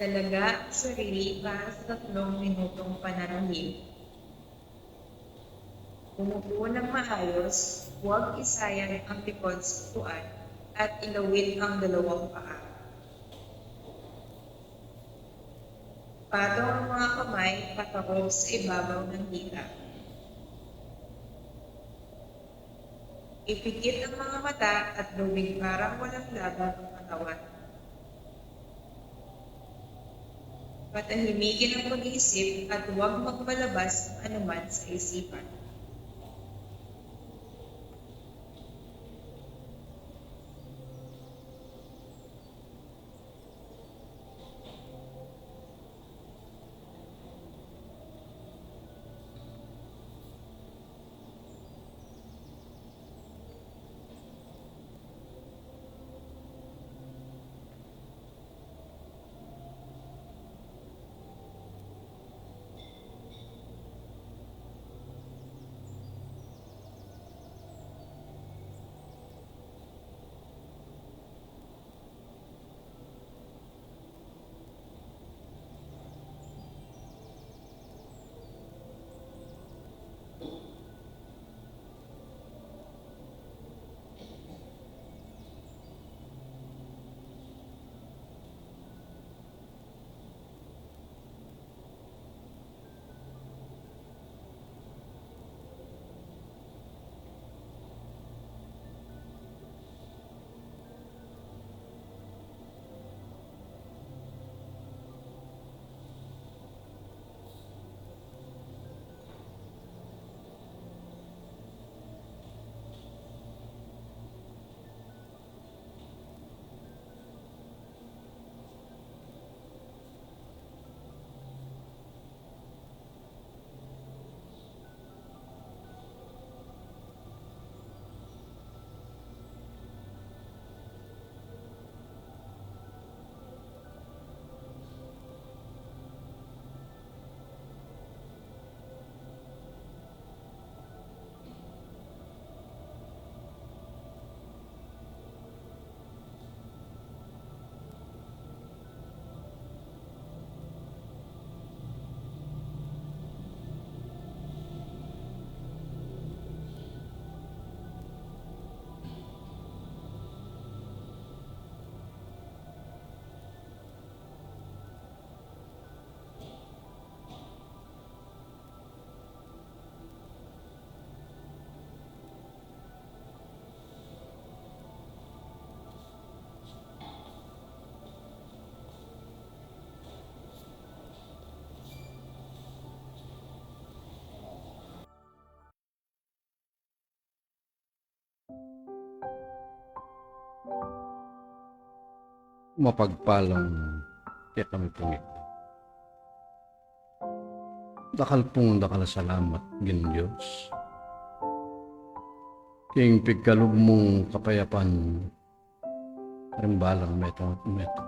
Dalaga ang sarili para sa 3 minutong pananahimik. Umupo ng maayos, huwag isayang ang likod sa upuan at ilawit ang 2 paa. Patong ang mga kamay patakot sa ibabaw ng hita. Ipikit ang mga mata at gawing parang walang laban ang katawan. Patahimikin ang pag-iisip at huwag magpalabas ng anuman sa isipan. mapagpalang kaya kami pong ito. Dakal pong dakal salamat, Ginoong Diyos. King pigkalub mong kapayapan, rimbalang meto at meto.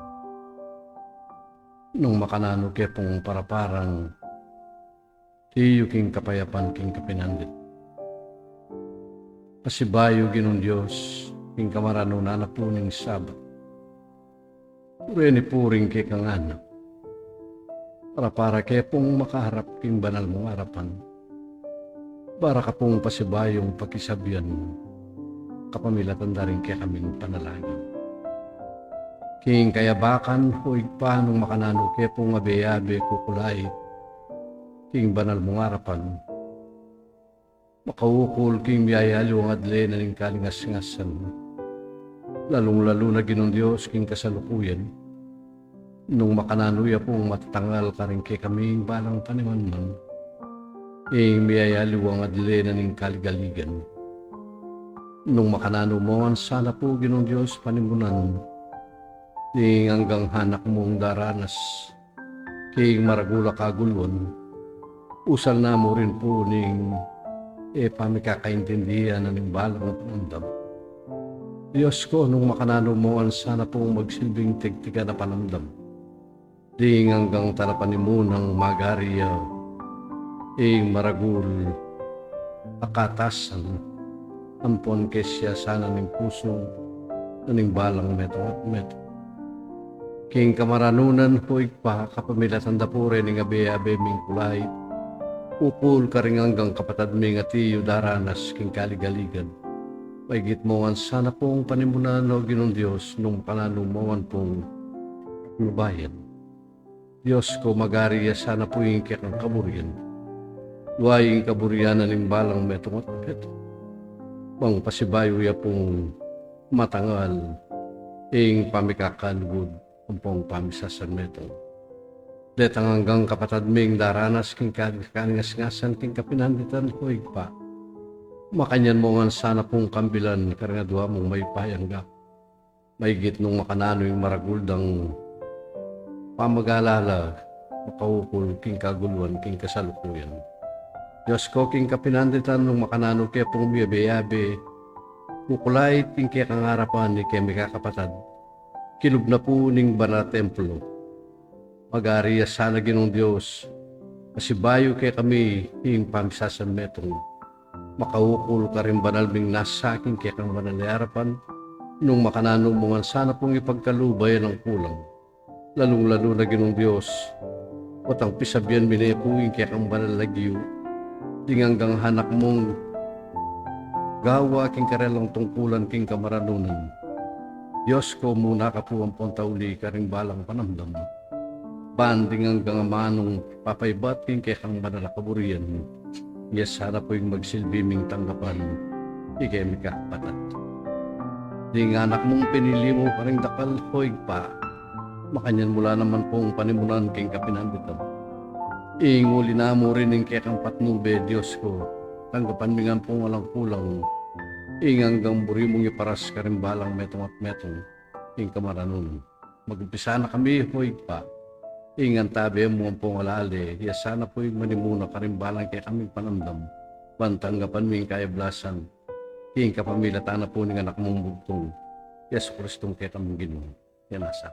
Nung makanano kaya pong paraparang tiyo king kapayapan, king kapinandit. Pasibayo, Ginoong Diyos, king kamarano na napuning sabat. Puri puring kay kang anak. Para kaya pong makaharap king banal mong harapan. Para ka pong pasibayong pagkisabyan, kapamilatan na rin kaya kaming panalangin. King kayabakan, huwag pa nung makanano kaya pong abe-abe kukulay, king banal mong harapan. Makaukul king biyayalo ang adle na ning kalingas-ngasan. Lalong-lalo na Ginoong Diyos king kasalukuyan. Nung makananuya pong matatangal ka rin kay kaming balang panimanman. Ing biyayalo ang adle na ning kaligaligan. Nung makanano mo sana po Ginoong Diyos panimunan. Ing hanggang hanak mong daranas. King maragula kagulwan. Usal na mo rin po ning pamikakaintindihan na ning balang na panandam. Diyos ko, nung makanano mo sana pong magsilbing tigtiga na panandam. Ding hanggang talapan mo ng magariya, maragul, akatasan, ampon kesya sana ning puso, ning balang meto at meto. King kamaranunan huwag pa kapamilatan da po rin ng abe-abe ming kulay, upul ka rin hanggang kapatad ming atiyo daranas king kaligaligan. Paigit mo sana pong panimunan o Ginoong Diyos nung pananumawan pong lubayan. Diyos ko magariya sana po yung kikang kaburian. Luwaying kaburian na ning balang metong at peto. Mang pasibayo ya pong matangal, pamikakalugod, pong pamisasan metong. Detang hanggang kapatad ming daranas king kaningas-ngasan king kapinanditan huwag pa. Makanyan mo nga sana pong kambilan karingadwa mong may payangga. Maigit nung makanano yung maraguldang pamagalala, makaukul king kaguluan, king kasalukuyan. Diyos ko, king kapinanditan nung makanano kaya pong biyabe-yabe, kukulay king kaya kangarapan ni kaya may kakapatad. Kilub na po ning banal templo. Magariya sana Ginoong Diyos, pasibayo kaya kami king pamisasan metong. Makaukul ka rin banal ming nasa akin kaya kang banal na harapan, nung makanano mo nga sana pong ipagkalubayan ng kulang. Lalong-lalo na Ginoong Diyos, watang pisabyan minayapuin kaya kang banal na giyo, dinganggang hanak mong gawa king karelang tungkulan king kamaranunan. Diyos ko, muna ka po ang pontauli ka ring balang panamdam. Banding hanggang manong papaybat king kaya kang banal na kaburian. Yes, sana po yung magsilbiming tanggapan, ikay may kapatat. Di nga anak mong pinili mo pa rin dakal, hoig pa. Makanyan mula naman pong panimunan king kapinanditan. Inguli na mo rin ng kekang patnube, Diyos ko. Tanggapan mi nga pong walang kulang. Hanggang buri mong iparas ka rin balang metong at metong, king kamaranon. Mag-umpisa na kami, hoig pa. Ingan tabi mo ang pong alali, yes sana po yung manimuna karimbalang kaya kaming panamdam. Bantanggapan mo yung kayablasan, king kapamilatan na po ng anak mong bugtong, yes Kristong kaya kaming Ginoo, yan asa.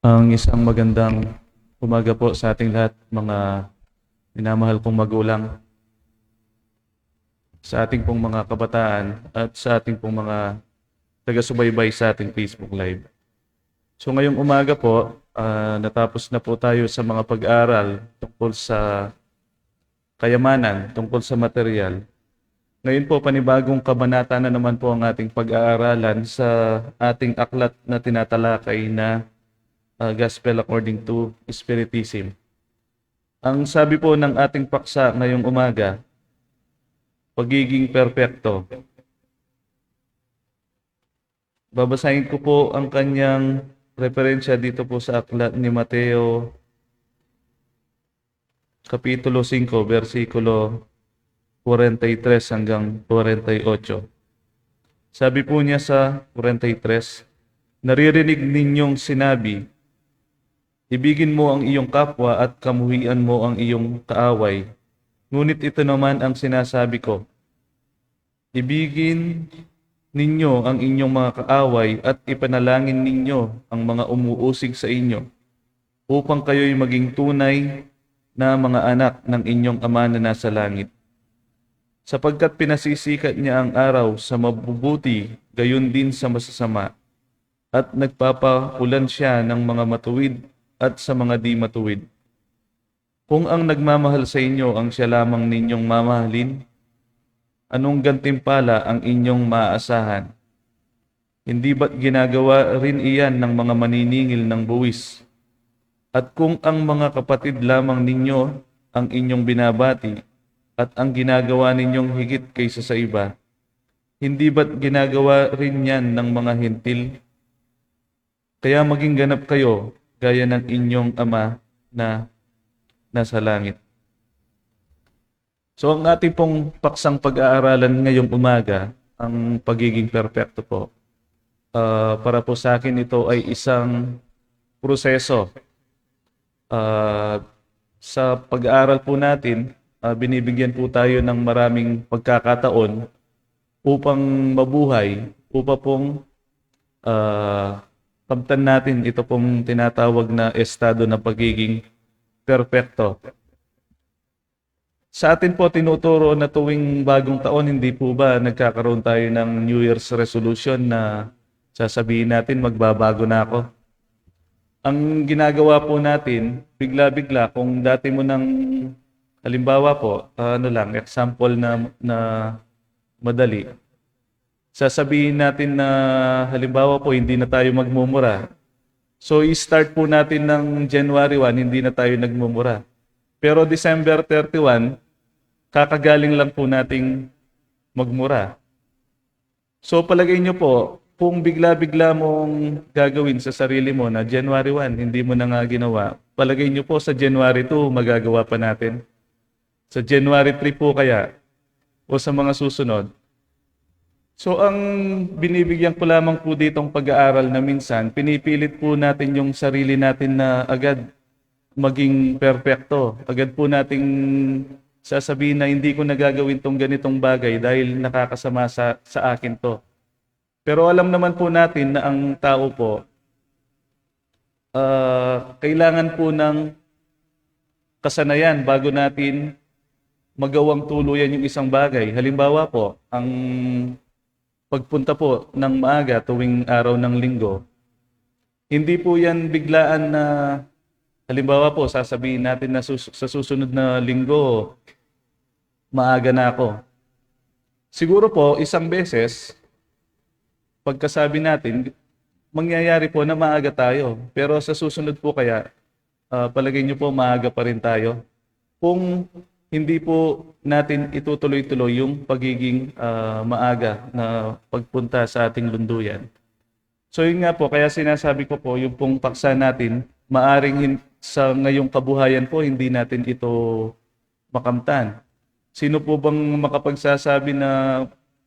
Ang isang magandang umaga po sa ating lahat, mga minamahal kong magulang, sa ating pong mga kabataan at sa ating pong mga taga-subaybay sa ating Facebook Live. So ngayong umaga po, natapos na po tayo sa mga pag-aaral tungkol sa kayamanan, tungkol sa material. Ngayon po, panibagong kabanata na naman po ang ating pag-aaralan sa ating aklat na tinatalakay na Gospel according to Spiritism. Ang sabi po ng ating paksa ngayong umaga, pagiging perpekto. Babasahin ko po ang kanyang referensya dito po sa aklat ni Mateo, Kapitulo 5, versikulo 43 hanggang 48. Sabi po niya sa 43, naririnig ninyong sinabi, ibigin mo ang iyong kapwa at kamuhian mo ang iyong kaaway. Ngunit ito naman ang sinasabi ko, ibigin ninyo ang inyong mga kaaway at ipanalangin ninyo ang mga umuusig sa inyo upang kayo'y maging tunay na mga anak ng inyong Ama na nasa langit. Sapagkat pinasisikat niya ang araw sa mabubuti, gayon din sa masasama, at nagpapakulan siya ng mga matuwid at sa mga di matuwid. Kung ang nagmamahal sa inyo ang siya lamang ninyong mamahalin, anong gantimpala ang inyong maaasahan? Hindi ba't ginagawa rin iyan ng mga maniningil ng buwis? At kung ang mga kapatid lamang ninyo ang inyong binabati at ang ginagawa ninyong higit kaysa sa iba, hindi ba't ginagawa rin yan ng mga hentil? Kaya maging ganap kayo gaya ng inyong Ama na nasa langit. So ang ating pong paksang pag-aaralan ngayong umaga, ang pagiging perpekto po. Para po sa akin ito ay isang proseso. Sa pag-aaral po natin, binibigyan po tayo ng maraming pagkakataon upang mabuhay, upang pong kamtan natin ito pong tinatawag na estado na pagiging perpekto. Sa atin po tinuturo na tuwing bagong taon, hindi po ba nagkakaroon tayo ng New Year's resolution na sasabihin natin magbabago na ako? Ang ginagawa po natin, bigla-bigla, kung dati mo nang, halimbawa po, example na madali, sasabihin natin na halimbawa po hindi na tayo magmumura. So i-start po natin ng January 1, hindi na tayo nagmumura. Pero December 31, kakagaling lang po nating magmura. So palagay nyo po, kung bigla-bigla mong gagawin sa sarili mo na January 1, hindi mo na nga ginawa, palagay nyo po sa January 2, magagawa pa natin. Sa January 3 po kaya, o sa mga susunod. So ang binibigyan ko lamang po ditong pag-aaral na minsan, pinipilit po natin yung sarili natin na agad maging perpekto. Agad po nating sasabihin na hindi ko nagagawin tong ganitong bagay dahil nakakasama sa akin to. Pero alam naman po natin na ang tao po, kailangan po ng kasanayan bago natin magawang tuluyan yung isang bagay. Halimbawa po, ang pagpunta po ng maaga tuwing araw ng linggo, hindi po yan biglaan na, halimbawa po, sasabihin natin na sa susunod na linggo, maaga na ako. Siguro po, isang beses, pagkasabi natin, mangyayari po na maaga tayo. Pero sa susunod po kaya, palagay niyo po maaga pa rin tayo. Kung hindi po natin itutuloy-tuloy yung pagiging maaga na pagpunta sa ating lunduyan. So yun nga po, kaya sinasabi ko po, yung pong paksa natin, maaring sa ngayong kabuhayan po, hindi natin ito makamtan. Sino po bang makapagsasabi na,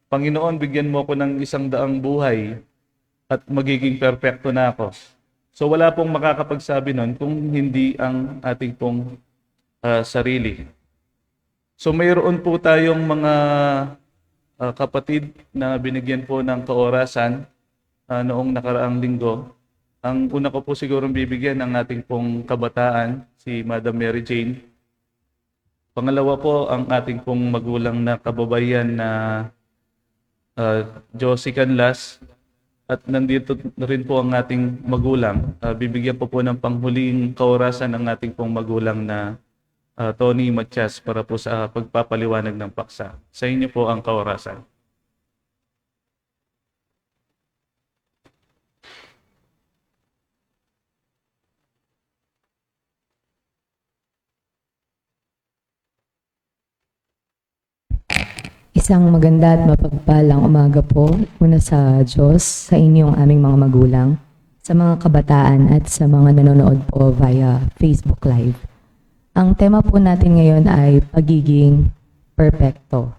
Panginoon, bigyan mo ako ng 100 buhay at magiging perpekto na ako? So wala pong makakapagsabi nun kung hindi ang ating pong sarili. So mayroon po tayong mga kapatid na binigyan po ng kaorasan noong nakaraang linggo. Ang una ko po sigurong bibigyan ng ating pong kabataan, si Madam Mary Jane. Pangalawa po, ang ating pong magulang na kababayan na Josie Canlas. At nandito rin po ang ating magulang. Bibigyan po ng panghuling kaorasan ng ating pong magulang na Tony Matias para po sa pagpapaliwanag ng paksa. Sa inyo po ang kaorasan. Isang maganda at mapagpalang umaga po muna sa Diyos, sa inyong aming mga magulang, sa mga kabataan at sa mga nanonood po via Facebook Live. Ang tema po natin ngayon ay pagiging perpekto.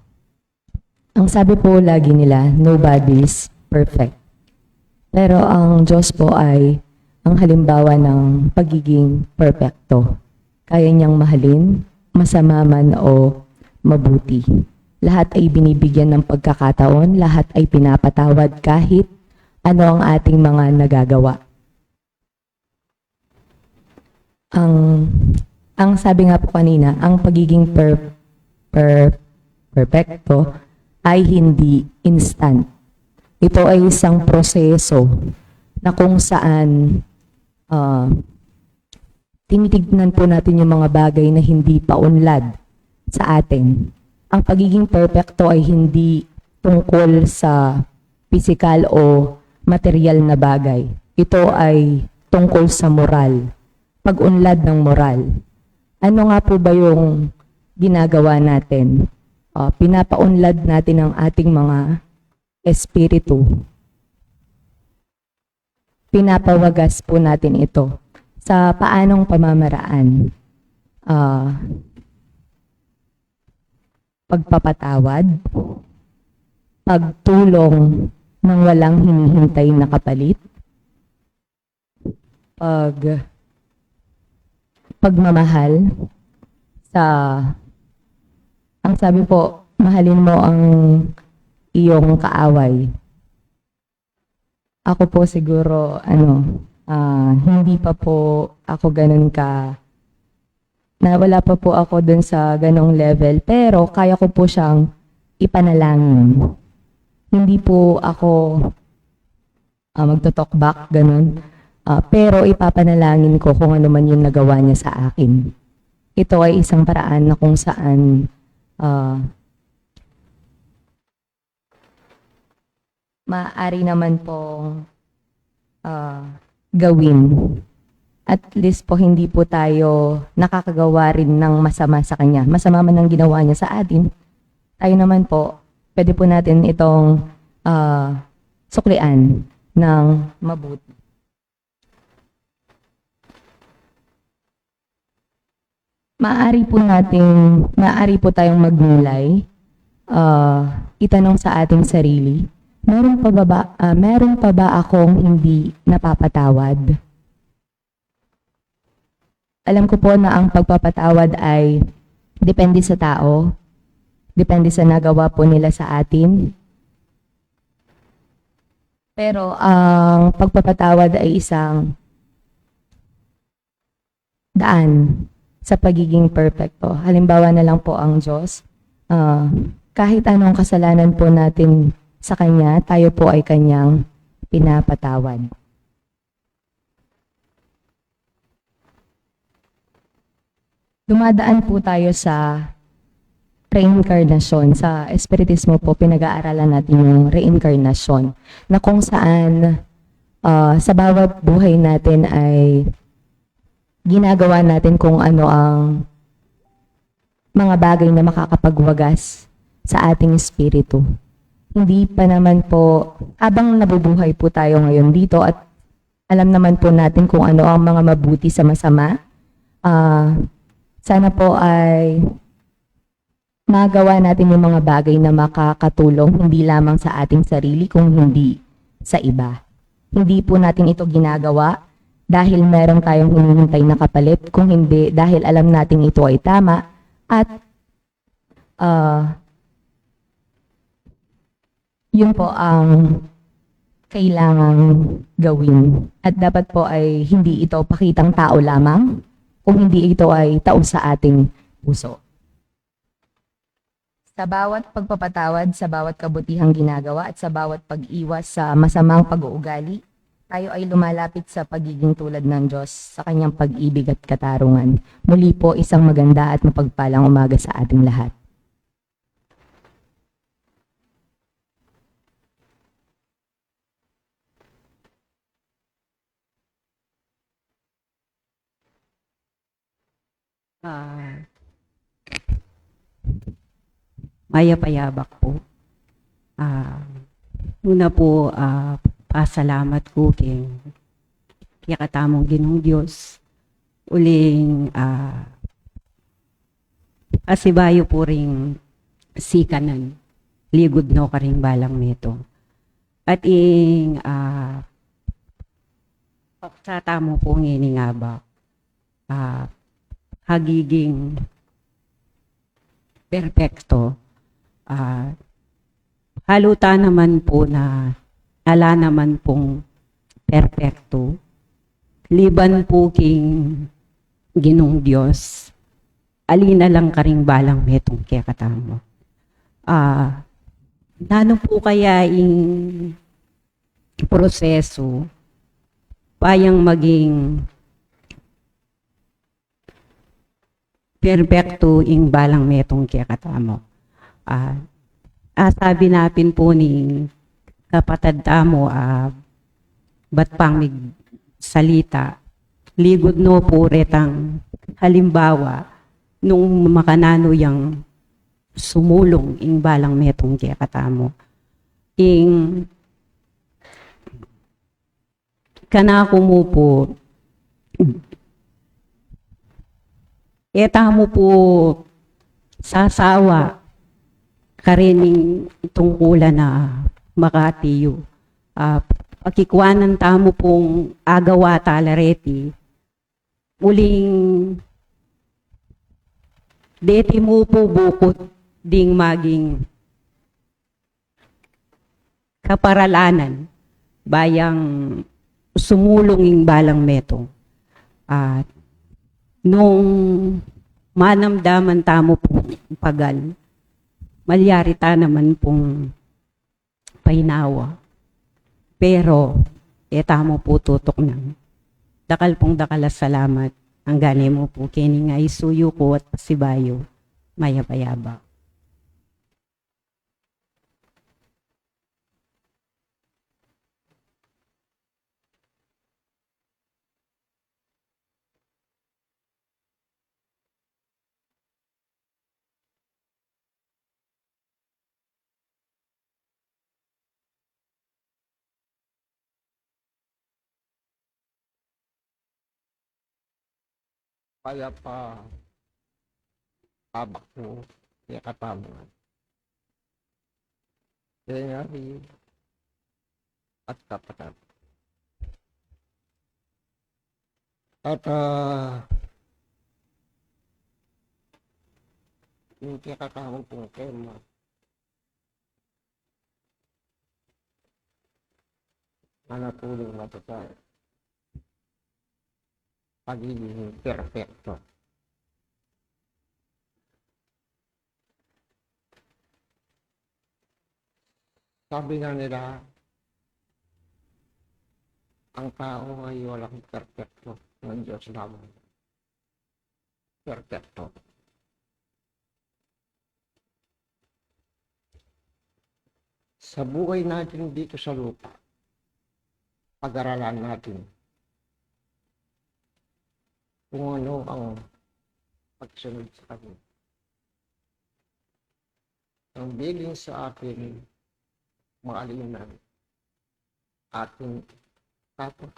Ang sabi po lagi nila, nobody's perfect. Pero ang Diyos po ay ang halimbawa ng pagiging perpekto. Kaya niyang mahalin, masama man o mabuti. Lahat ay binibigyan ng pagkakataon, lahat ay pinapatawad kahit ano ang ating mga nagagawa. Ang sabi nga po kanina, ang pagiging perpekto ay hindi instant. Ito ay isang proseso na kung saan tinitignan po natin yung mga bagay na hindi paunlad sa atin. Ang pagiging perpekto ay hindi tungkol sa physical o material na bagay. Ito ay tungkol sa moral, pag-unlad ng moral. Ano nga po ba yung ginagawa natin? Pinapaunlad natin ang ating mga espiritu. Pinapawagas po natin ito sa paanong pamamaraan. Pagpapatawad, pagtulong ng walang hinihintay na kapalit, pagmamahal ang sabi po, mahalin mo ang iyong kaaway. Ako po siguro, hindi pa po ako ganun wala pa po ako dun sa ganong level, pero kaya ko po siyang ipanalangin. Hindi po ako magto-talk back, ganun. Pero ipapanalangin ko kung ano man yung nagawa niya sa akin. Ito ay isang paraan na kung saan maaari naman pong gawin. At least po hindi po tayo nakakagawa rin ng masama sa kanya. Masama man ang ginawa niya sa atin. Tayo naman po, pwede po natin itong suklian ng mabuti. Maaari po tayong magnilay, itanong sa ating sarili, meron pa ba akong hindi napapatawad? Alam ko po na ang pagpapatawad ay depende sa tao, depende sa nagawa po nila sa atin. Pero ang pagpapatawad ay isang daan sa pagiging perpekto. Halimbawa na lang po ang Diyos. Kahit anong kasalanan po natin sa Kanya, tayo po ay Kanyang pinapatawad. Dumadaan po tayo sa reincarnation. Sa Espiritismo po, pinag-aaralan natin yung reincarnation na kung saan sa bawat buhay natin ay ginagawa natin kung ano ang mga bagay na makakapagwagas sa ating espiritu. Hindi pa naman po, habang nabubuhay po tayo ngayon dito at alam naman po natin kung ano ang mga mabuti sa masama, sana po ay magawa natin yung mga bagay na makakatulong hindi lamang sa ating sarili kung hindi sa iba. Hindi po natin ito ginagawa dahil meron tayong hinihintay na kapalit, kung hindi dahil alam natin ito ay tama at yun po ang kailangang gawin. At dapat po ay hindi ito pakitang tao lamang, kung hindi ito ay tao sa ating puso. Sa bawat pagpapatawad, sa bawat kabutihang ginagawa at sa bawat pag-iwas sa masamang pag-uugali, tayo ay lumalapit sa pagiging tulad ng Diyos sa kanyang pag-ibig at katarungan. Muli po, isang maganda at mapagpalang umaga sa ating lahat. Maya Payabak po. Una po, pasalamat ko kaya katamong Ginoong Diyos. Uling, asibayo po ring sikanan. Ligod no karing balang meto. At sa tamo po nginingabak, hagiging perpekto. Haluta naman po na ala naman pong perpekto. Liban po king Ginong Diyos, alina lang karing balang metong kaya katamo. Nano po kaya yung proseso payang maging perpekto ing balang metong kaya katamo. Sabi napin po ni kapatid tamo, ba't pang salita, ligod no po retang halimbawa, nung makanano yang sumulong ing balang metong kaya katamo. Ing kanako mo po, etamo po sasawa karining tungkulan na makatiyo. Pagkikwanan tamo pong agawa talareti, muling deti mo po bukod ding maging kaparalanan bayang sumulong balang metong. Nung manamdaman tamo pong pagal, malyari ta naman pong painawa. Pero, tamo po tutok ng dakal pong dakalas salamat. Ang gani mo po kini nga isuyo ko at pasibayo, Maya Payabak. Kaya pa tabak mo, kaya katamo. Kaya nga at kapatid. At yung kaya katamo pong tema, na natulong matutay. Pagiging perfecto. Sabi nga nila, ang tao ay walang perfecto, ng Diyos lamang. Perfecto. Sa buhay natin dito sa lupa, pag-aralan natin kung ano ang pagsunod sa Kanya. Ang bilin sa atin, maalinan, ating kapwa.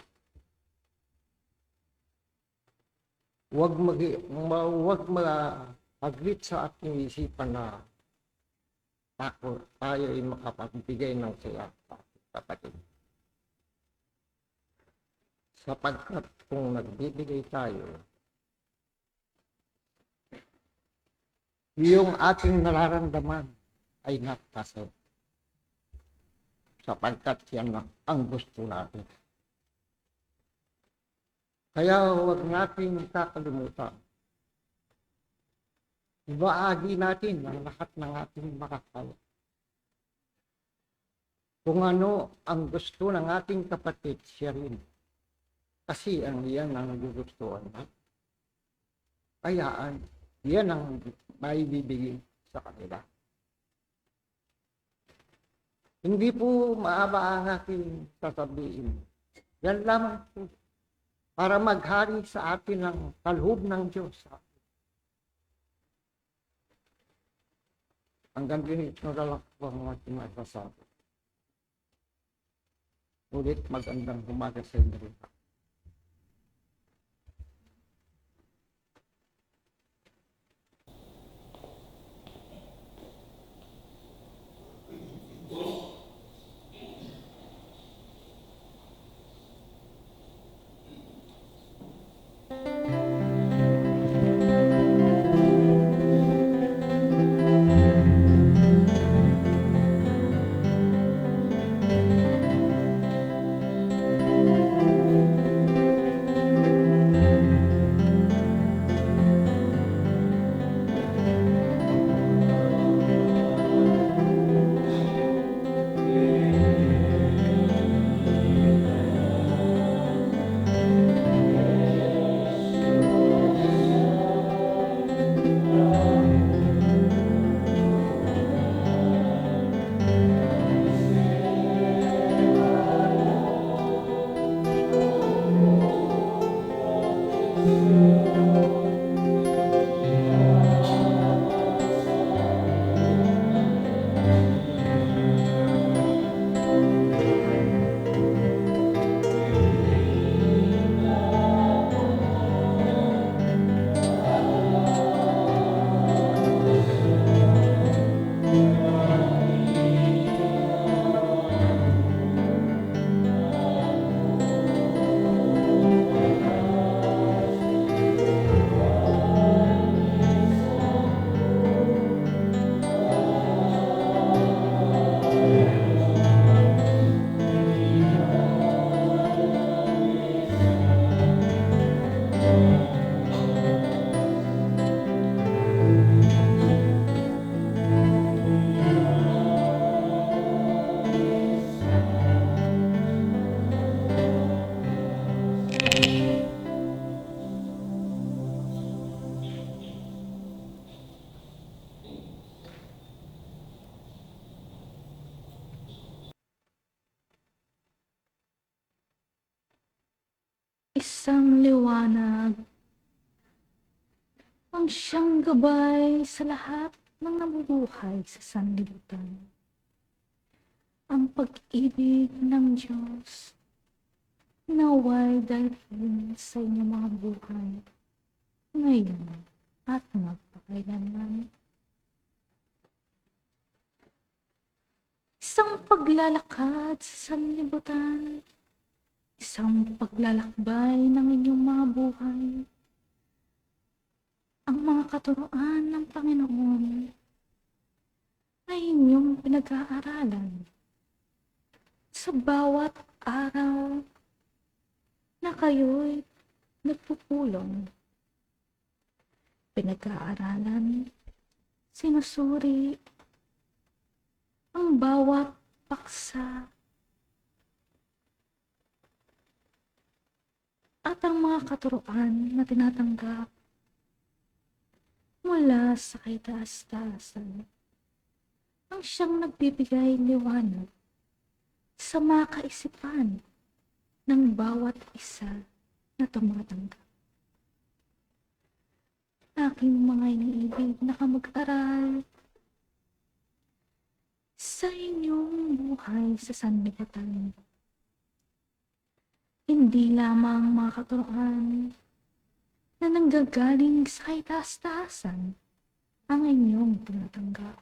Huwag mag-aglit sa ating isipan na tayo ay makapagbigay ng saya sa ating kapatid. Sapagkat kung nagbibigay tayo, yung ating nararamdaman ay nakasaw. Sapagkat yan ang gusto natin. Kaya huwag natin kakalimutan. Ibaagi natin ang lahat ng ating makakaya. Kung ano ang gusto ng ating kapatid, siya rin. Kasi ang iyan ang nagugustuhan natin. Kayaan, yan ang maibibigay sa kanila. Hindi po maaba ang aking sasabihin. Yan lamang po. Para maghari sa atin ang kaloob ng Diyos. Hanggang dito na lang po ang ating masasabi. Ulit magandang umaga sa inyo. Isang liwanag ang siyang gabay sa lahat ng nabubuhay sa sanlibutan. Ang pag-ibig ng Diyos naway dalhin sa inyong mga buhay ngayon at magpakailanman. Isang paglalakad sa sanlibutan, isang paglalakbay ng inyong mga buhay. Ang mga katuruan ng Panginoon ay inyong pinag-aaralan sa bawat araw na kayo'y nagpupulong. Pinag-aaralan, sinusuri ang bawat paksa at ang mga katuruan na tinatanggap mula sa kaitaas-taasan. Ang siyang nagbibigay liwanag sa mga kaisipan ng bawat isa na tumatanggap. Aking mga iniibig na kamag-aral, sa inyong buhay sa sanlibutan, hindi lamang mga katuruan na nanggagaling sa kaitaas-taasan ang inyong tinatanggap.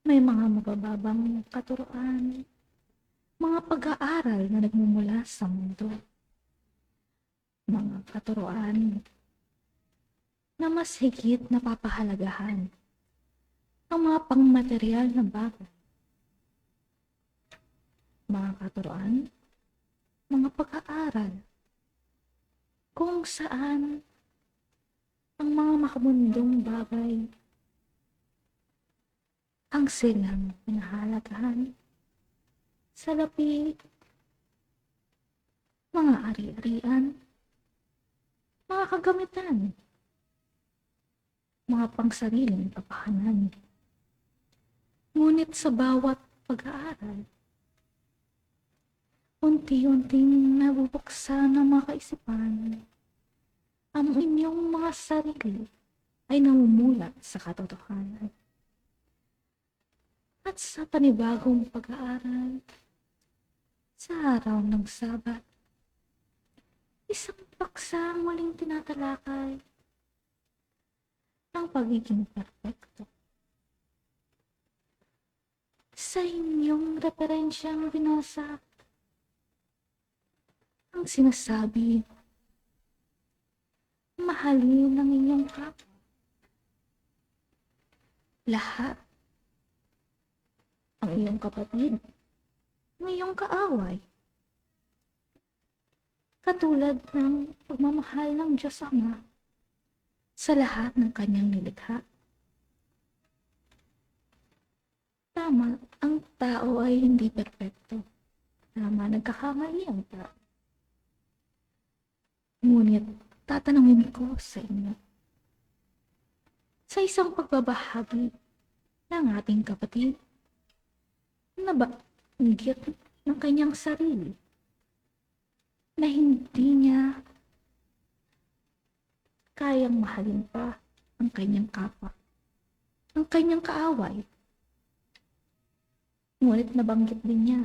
May mga mabababang katuruan, mga pag-aaral na nagmumula sa mundo. Mga katuruan na mas higit na papahalagahan ang mga pangmaterial na bagay. Mga katuruan, mga pag-aaral kung saan ang mga makamundong bagay ang silang pinahalagahan sa lapi, mga ari-arian, mga kagamitan, mga pangsariling kapahanan. Ngunit sa bawat pag-aaral, unti-unting nabubuksan ng mga kaisipan, ang inyong mga sarili ay namumulat sa katotohanan. at sa panibagong pag-aaral sa araw ng Sabat. Isang paksa ang muling tinatalakay ng pagiging perpekto. Sa inyong referensyang binasa, ang sinasabi, mahalin ang inyong kapwa. Lahat, ang iyong kapatid, ang iyong kaaway, katulad ng pagmamahal ng Diyos Ama sa lahat ng kanyang nilikha. Tama, ang tao ay hindi perpekto. Tama, nagkakamali ang tao. Ngunit, tatanungin ko sa inyo, sa isang pagbabahagi ng ating kapatid, na banggit ng kanyang sarili, na hindi niya kayang mahalin pa ang kanyang kapwa, ang kanyang kaaway. Ngunit nabanggit din niya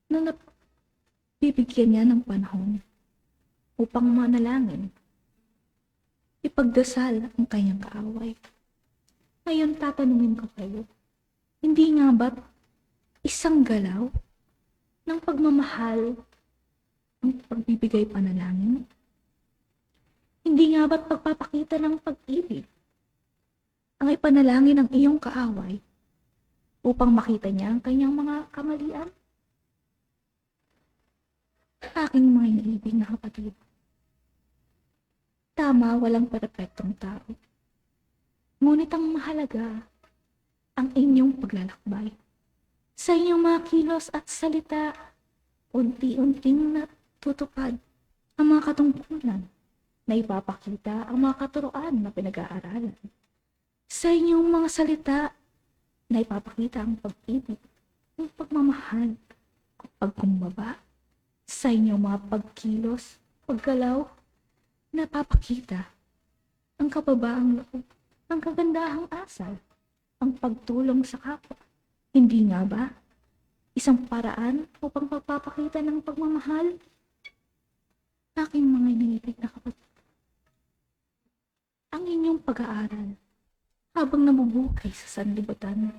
na bibigyan niya ng panahon upang manalangin, ipagdasal ang kanyang kaaway. Ngayon tatanungin ko kayo, hindi nga ba't isang galaw ng pagmamahal ang pagbibigay panalangin? Hindi nga ba't pagpapakita ng pag-ibig ang ipanalangin ng iyong kaaway upang makita niya ang kanyang mga kamalian? Aking mga iniibig na kapatid, tama, walang perpektong tao. Ngunit ang mahalaga, ang inyong paglalakbay. Sa inyong mga kilos at salita, unti-unting natutupad ang mga katungkulan na ipapakita ang mga katuroan na pinag-aaralan. Sa inyong mga salita, na ipapakita ang pag-ibig, ang pagmamahal, pagkumbaba. Sa inyong mga pagkilos, paggalaw, napapakita ang kababaang loob, ang kagandahang asal, ang pagtulong sa kapwa. Hindi nga ba isang paraan upang pagpapakita ng pagmamahal? Aking mga iniibig na kapatid, ang inyong pag-aaral habang nabubuhay sa sanlibutan,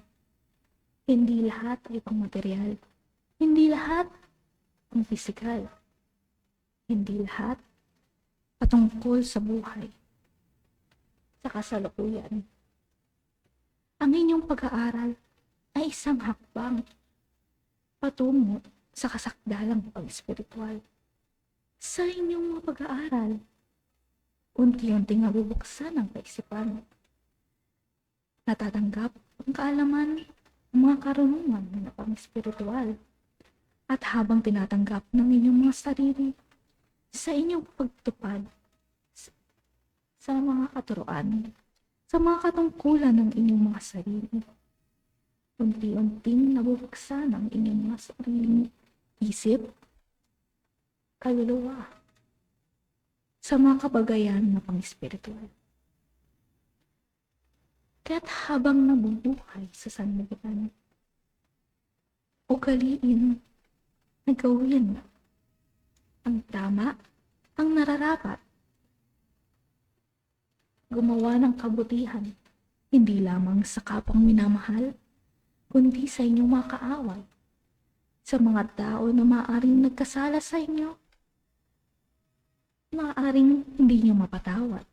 hindi lahat ay pangmaterial, hindi lahat ang pisikal, hindi lahat patungkol sa buhay, sa kasalukuyan. Ang inyong pag-aaral ay isang hakbang patungo sa kasakdalang pag-espiritual. Sa inyong mga pag-aaral, unti-unting nabubuksan ang kaisipan. Natatanggap ang kaalaman ng mga karunungan na pang-espiritual. At habang tinatanggap ng inyong mga sarili sa inyong pagtupad sa mga katuroan, sa mga katungkulan ng inyong mga sarili, unti-unting nabubuksan ang inyong mga sariling isip, kaluluwa, sa mga kabagayan na pang-espiritual. Kaya't habang nabubuhay sa sanlibutan, ugaliin na gawin ang tama, ang nararapat, gumawa ng kabutihan, hindi lamang sa kapwang minamahal, kundi sa inyong mga kaaway, sa mga tao na maaaring nagkasala sa inyo, maaaring hindi nyo mapatawad.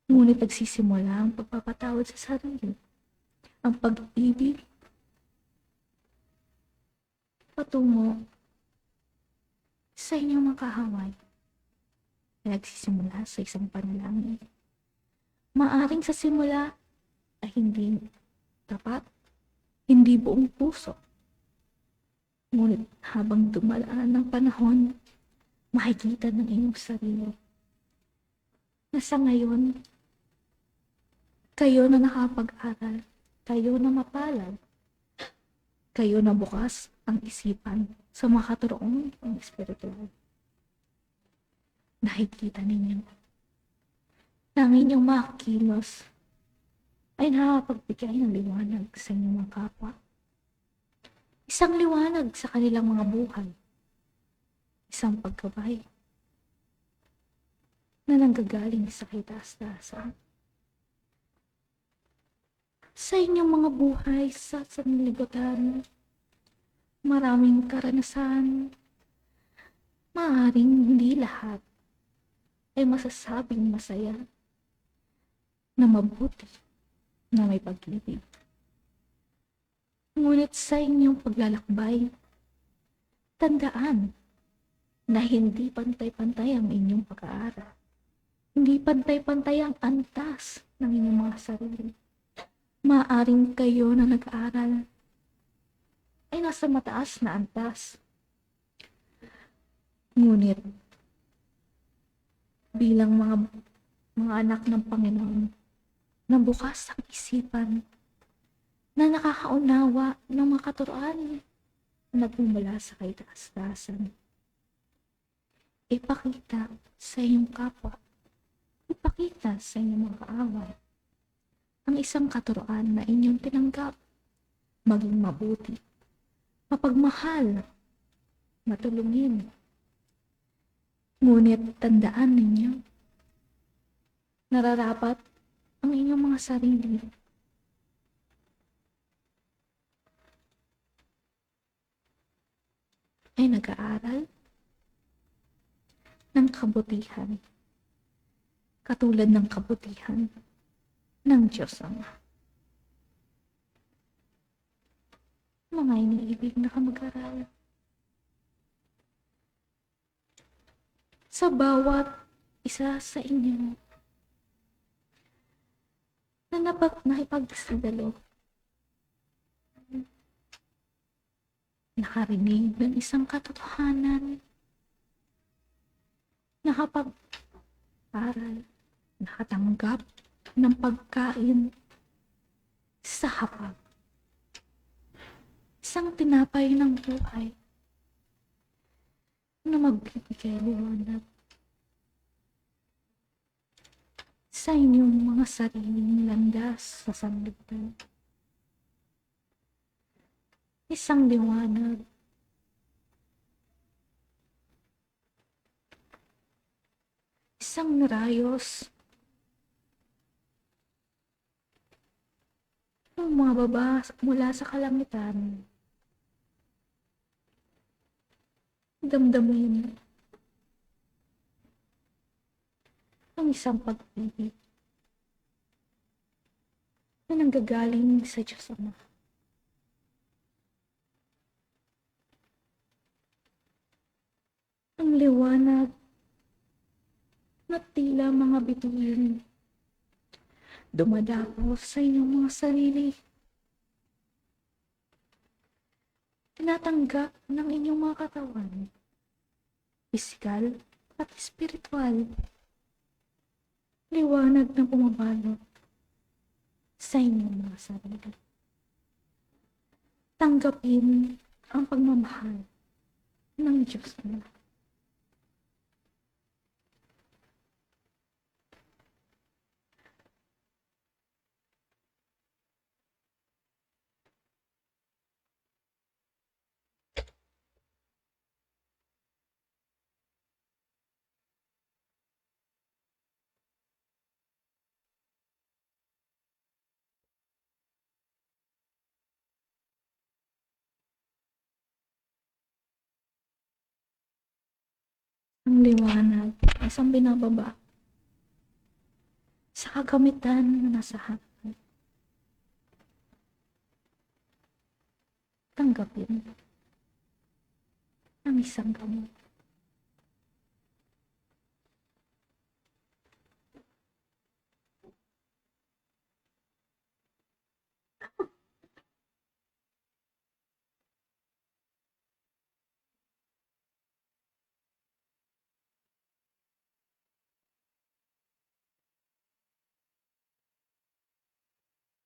Ngunit nagsisimula ang pagpapatawad sa sarili, ang pag-ibig patungo sa inyong mga kaaway. Nagsisimula sa isang panalangin. Maaring sa simula ay hindi tapat, hindi buong puso. Ngunit habang dumaan ng panahon, makikita ng inyong sarili na sa ngayon, kayo na nakapag-aral, kayo na mapalad, kayo na bukas ang isipan sa mga katuroong ng espiritual. Nakikita ninyo na ang inyong mga kilos ay nakakapagbigay ng liwanag sa inyong mga kapwa. Isang liwanag sa kanilang mga buhay. Isang pagkabay na nanggagaling sa kitaas-taasan. Sa inyong mga buhay sa sanlibutan, maraming karanasan, maaaring hindi lahat ay masasabing masaya, na mabuti, na may pag-ibig. Ngunit sa inyong paglalakbay, tandaan na hindi pantay-pantay ang inyong pag-aaral. Hindi pantay-pantay ang antas ng inyong mga sarili. Maaaring kayo na nag-aaral ay nasa mataas na antas. Ngunit, bilang mga anak ng Panginoon, na bukas ang isipan, na nakakaunawa ng mga katuroan na nagmumula sa kaitaas-taasan. Ipakita sa iyong kapwa, ipakita sa inyong mga kaaway, ang isang katuroan na inyong tinanggap, maging mabuti, mapagmahal, matulungin. Ngunit tandaan ninyo, nararapat ang inyong mga sarili ay nag-aaral ng kabutihan, katulad ng kabutihan ng Diyos Ama. Mga iniibig na kamag-aral, sa bawat isa sa inyo na nakipagsadalo, nakarinig ng isang katotohanan, nakapag-aral, nakatanggap ng pagkain sa hapag. Isang tinapay ng buhay na magbibigay liwanag sa inyong mga sariling landas sa sanlibutan. Isang liwanag isang rayos ng mga baba mula sa kalangitan. Damdamin ang isang pag-ibig na nanggagaling sa Diyos Ama. Ang liwanag na tila mga bituin dumadapo sa inyong mga sarili. Tinatanggap ng inyong mga katawan, pisikal at espiritual. Liwanag na bumabalot sa inyong mga sarili. Tanggapin ang pagmamahal ng Diyos Ama. Ang liwanag, isang binababa sa kagamitan na nasa harapan. Tanggapin ang isang gamot.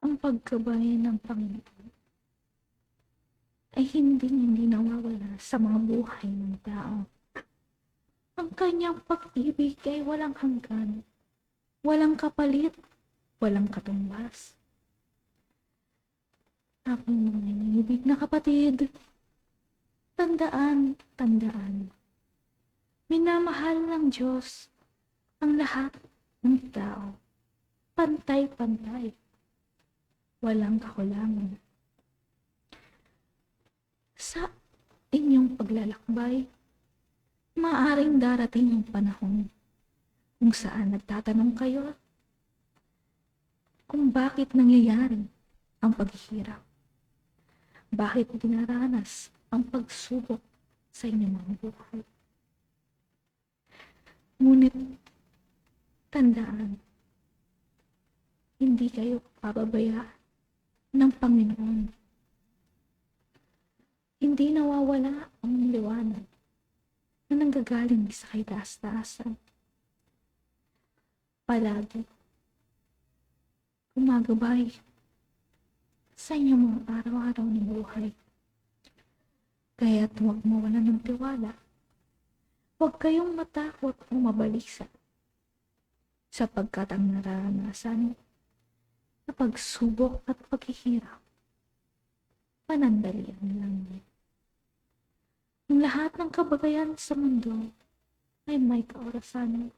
Ang paggabay ng Panginoon ay hindi nawawala sa mga buhay ng tao. Ang kanyang pag-ibig ay walang hanggan, walang kapalit, walang katumbas. Aking mga inibig na kapatid, tandaan, minamahal ng Diyos ang lahat ng tao. Pantay-pantay. Walang kakulangan. Sa inyong paglalakbay, maaaring darating ang panahon kung saan nagtatanong kayo kung bakit nangyayari ang paghihirap. Bakit dinaranas ang pagsubok sa inyong mga buhay. Ngunit, tandaan, hindi kayo pababayaan ng Panginoon. Hindi nawawala ang liwanag na nanggagaling sa kay taas-taasan. Palagi gumagabay sa inyong mga araw-araw ng buhay. Kaya't huwag mawalan ng tiwala. Huwag kayong matakot o mabalisa sapagkat ang naranasan na pagsubok at paghihirap, panandalian lang. Ang lahat ng kabagayan sa mundo ay may kaorasan.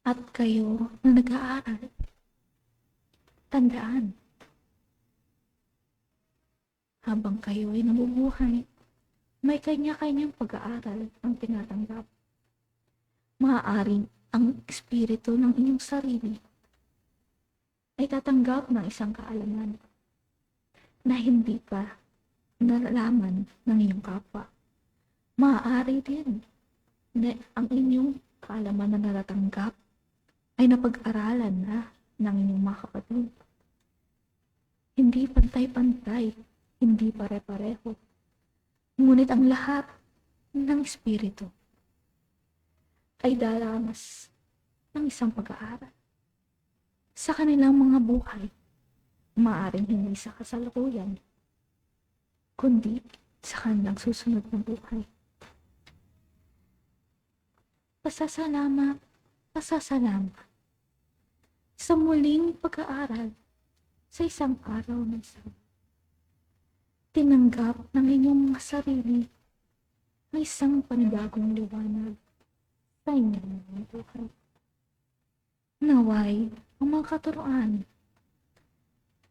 At kayo na nag-aaral, tandaan, habang kayo ay nabubuhay, may kanya-kanyang pag-aaral ang tinatanggap. Maaaring ang espiritu ng inyong sarili ay tatanggap ng isang kaalaman na hindi pa nalalaman ng iyong kapwa. Maaari din na ang inyong kaalaman na natatanggap ay napag-aralan na ng inyong mga kapatid. Hindi pantay-pantay, hindi pare-pareho. Ngunit ang lahat ng espiritu ay daranas ng isang pag-aaral. Sa kanilang mga buhay, maaaring hindi sa kasalukuyan, kundi sa kanilang susunod na buhay. Pasasalamat sa muling pag-aaral sa isang araw ng Sabat. Tinanggap ng inyong mga sarili ang isang panibagong liwanag sa inyong mga buhay. Naway, ang mga katuroan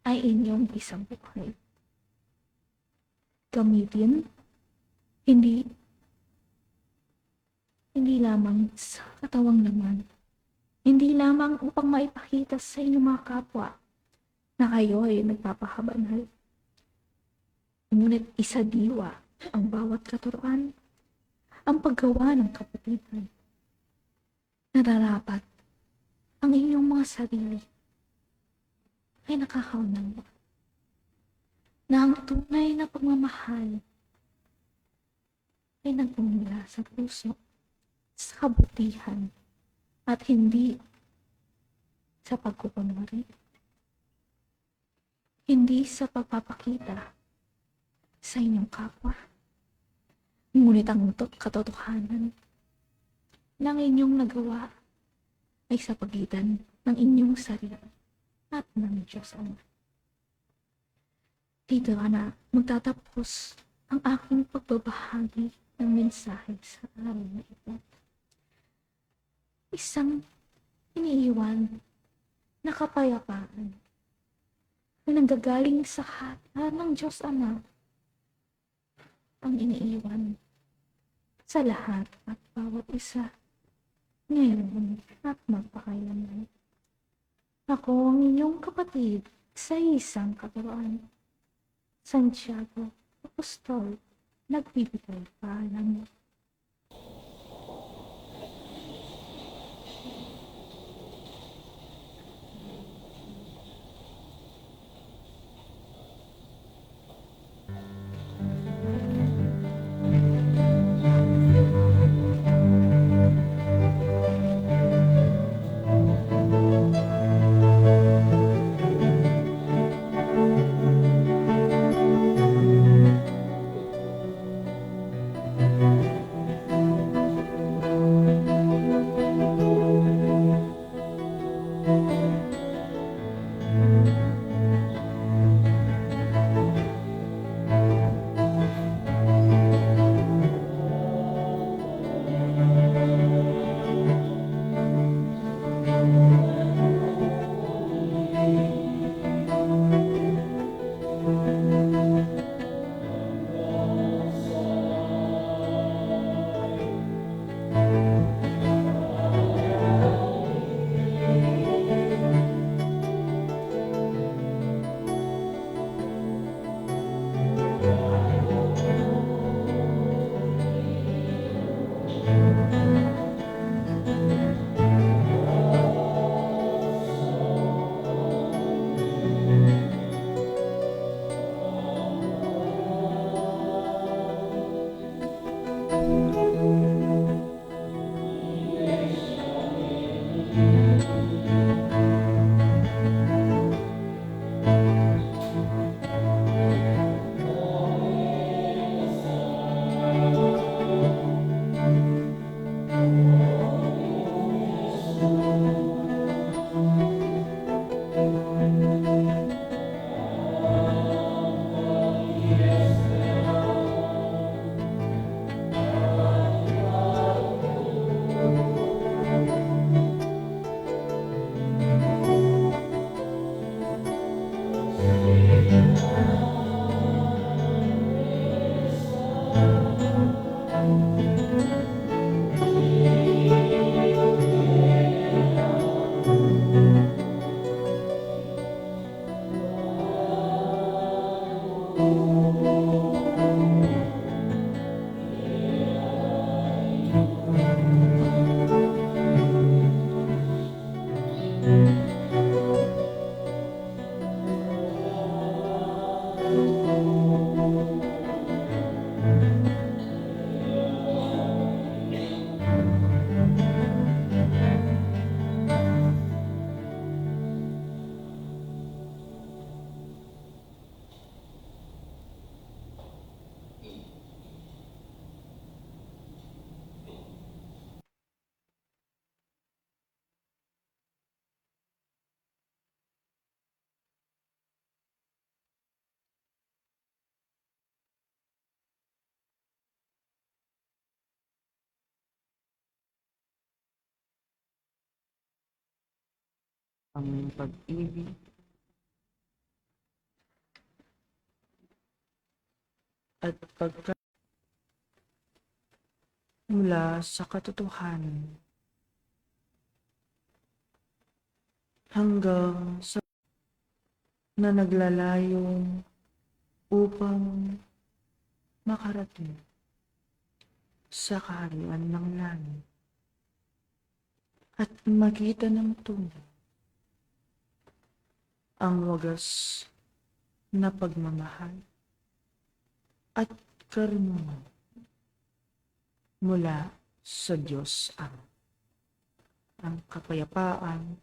ay inyong isang buhay. Gamitin, hindi lamang sa katawang laman, hindi lamang upang maipakita sa inyong mga kapwa na kayo ay nagpapahabanal. Ngunit isa diwa ang bawat katuroan, ang paggawa ng kapatiran. Nararapat ang inyong mga sarili ay nakakaunawa na ang tunay na pagmamahal ay nagmumula sa puso, sa kabutihan, at hindi sa pagkukunwari. Hindi sa pagpapakita sa inyong kapwa. Ngunit ang katotohanan ng inyong nagawa ay sa pagitan ng inyong sarili at ng Diyos Ama. Dito na magtatapos ang aking pagbabahagi ng mensahe sa araw na ito. Isang iniiwan na kapayapaan na nanggagaling sa harapan ng Diyos Ama ang iniiwan sa lahat at bawat isa ngayon at magpakailanman. Ako ang inyong kapatid sa isang katuroan, Santiago Apostol, nagbibigay paalam. ang pag-ibig, at mula sa katotohanan hanggang sa na naglalayong upang makarating sa kaharian ng langit at makita ng tunay ang wagas na pagmamahal at karunungan mula sa Diyos ang kapayapaan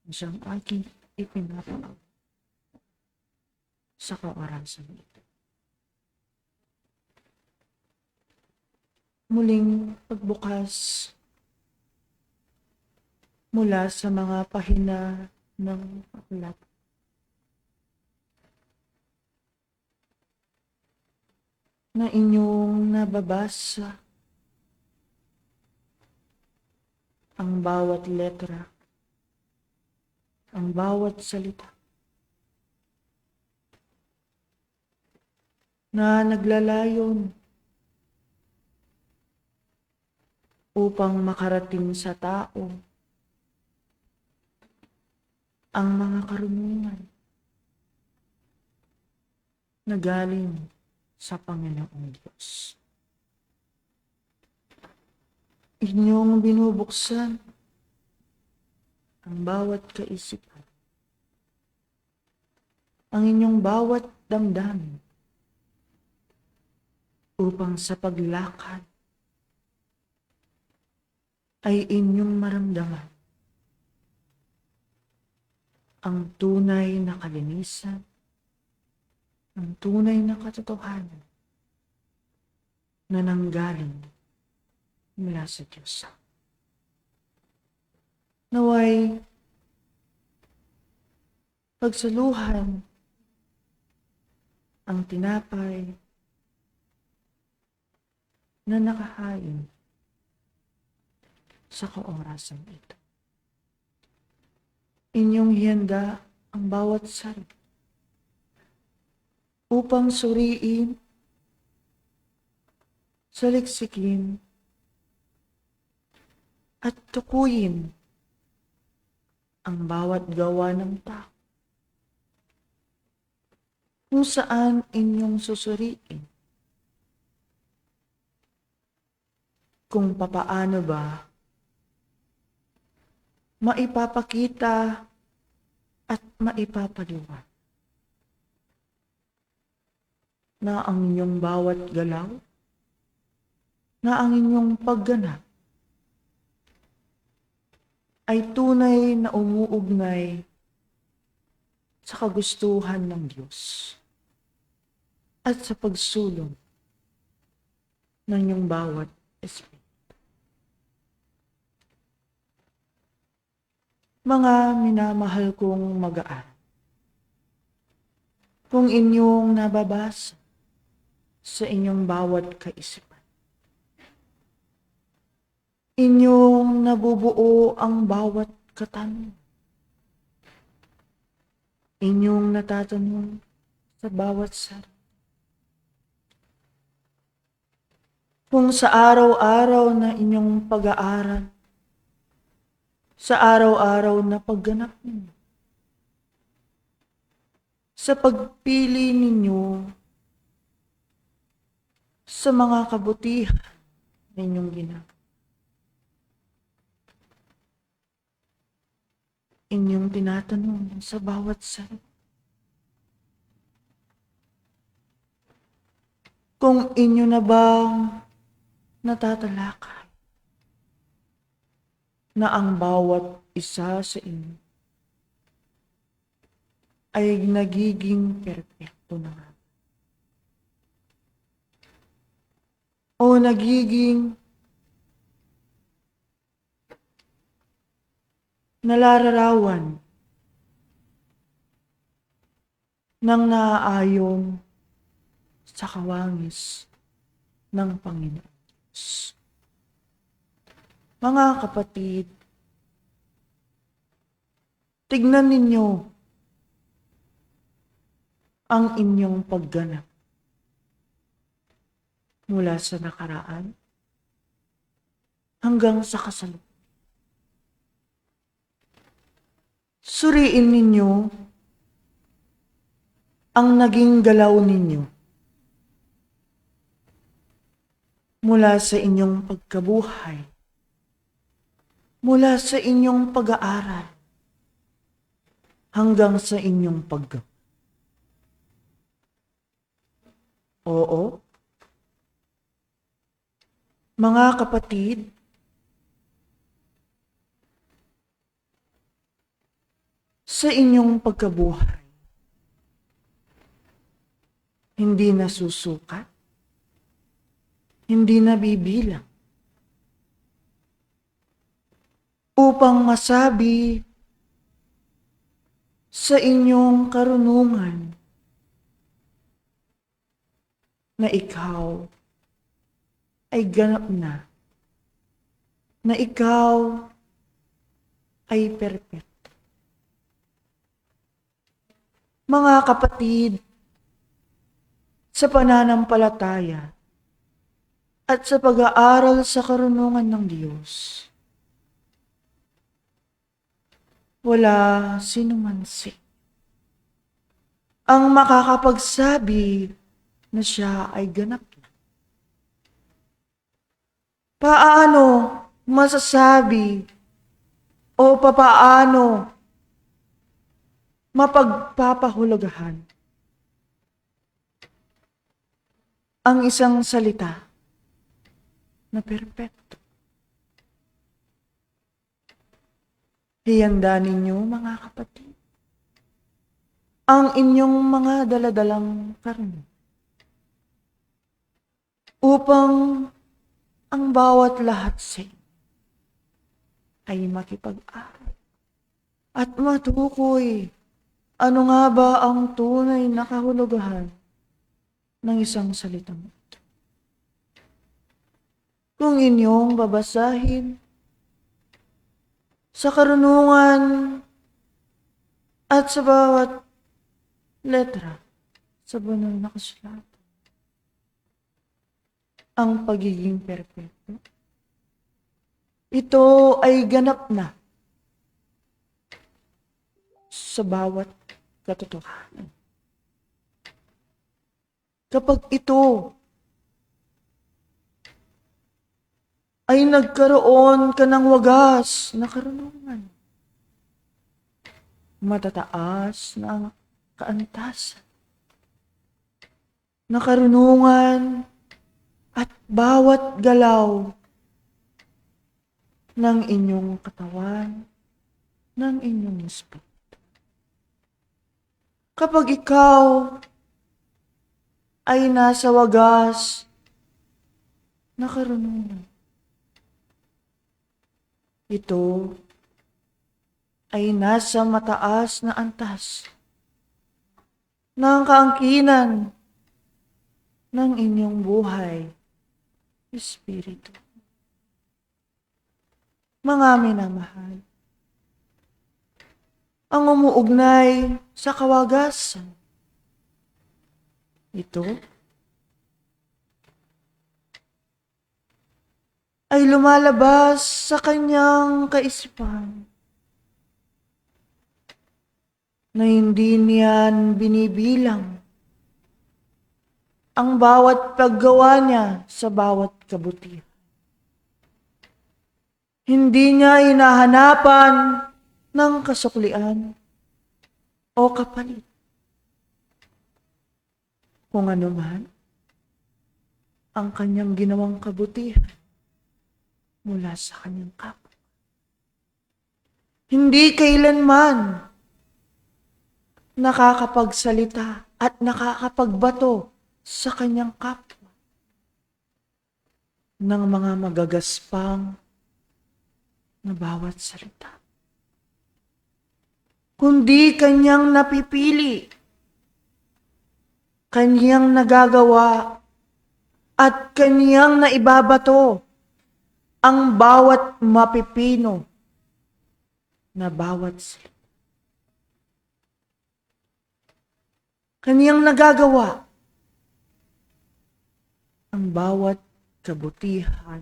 na siyang aking ipinapaaw sa kaorasan ito. Muling pagbukas mula sa mga pahina ng aklat. Na inyong nababasa ang bawat letra, ang bawat salita na naglalayon upang makarating sa tao ang mga karunungan na galing sa Panginoong Diyos. Inyong binubuksan ang bawat kaisipan, ang inyong bawat damdamin upang sa paglakad ay inyong maramdaman ang tunay na kalinisan, ang tunay na katotohanan na nanggaling mula sa Diyos. Naway pagsaluhan ang tinapay na nakahain sa kaorasan ito. Inyong hiyanda ang bawat sarili upang suriin, saliksikin, at tukuyin ang bawat gawa ng tao kung saan inyong susuriin kung papaano ba maipapakita at maipapaliwanag na ang inyong bawat galaw, na ang inyong pagganap ay tunay na umuugnay sa kagustuhan ng Diyos at sa pagsulong ng inyong bawat espiritu. Mga minamahal kong mag-aaral, kung inyong nababasa sa inyong bawat kaisipan, inyong nabubuo ang bawat katanungan, inyong natatanong sa bawat sarili. Kung sa araw-araw na inyong pag-aaral, sa araw-araw na pagganap ninyo, sa pagpili ninyo sa mga kabutihan na inyong ginagawa, inyong tinatanong sa bawat sarili kung inyo na bang natatalakay na ang bawat isa sa inyo ay nagiging perpekto na nga. O nagiging nalararawan ng naaayon sa kawangis ng Panginoon Diyos. Mga kapatid, Tignan ninyo ang inyong pagganap mula sa nakaraan hanggang sa kasalukuyan. Suriin ninyo ang naging galaw ninyo mula sa inyong pagkabuhay, mula sa inyong pag-aaral, hanggang sa inyong paggawa. Oo, mga kapatid, sa inyong pagkabuhay, hindi nasusukat, hindi nabibilang, upang masabi sa inyong karunungan na ikaw ay ganap na ikaw ay perpekto. Mga kapatid, sa pananampalataya at sa pag-aaral sa karunungan ng Diyos, wala sinumansi ang makakapagsabi na siya ay ganap na. Paano masasabi o papaano mapagpapahulugahan ang isang salita na perpekto? Hiyanda ninyo, mga kapatid, ang inyong mga daladalang karunungan upang ang bawat lahat sa inyo ay makipag-aral at matukoy ano nga ba ang tunay na kahulugan ng isang salitang ito. Kung inyong babasahin sa karunungan at sa bawat letra sa banal na kasulatan, ang pagiging perpekto, ito ay ganap na sa bawat katotohanan. Kapag ito ay nagkaroon ka ng wagas na karunungan, matataas na kaantasan, na karunungan at bawat galaw ng inyong katawan, ng inyong espiritu. Kapag ikaw ay nasa wagas na karunungan, ito ay nasa mataas na antas ng kaangkinan ng inyong buhay, espiritu. Mga minamahal, ang umuugnay sa kawagasan, ito ay lumalabas sa kanyang kaisipan na hindi niyan binibilang ang bawat paggawa niya sa bawat kabutihan. Hindi niya hinahanapan ng kasuklian o kapalit. Kung ano man ang kanyang ginawang kabutihan mula sa kanyang kapwa. Hindi kailanman nakakapagsalita at nakakapagbato sa kanyang kapwa ng mga magagaspang na bawat salita, kundi kanyang napipili, kanyang nagagawa, at kanyang naibabato ang bawat mapipino na bawat salita. kaniyang nagagawa ang bawat kabutihan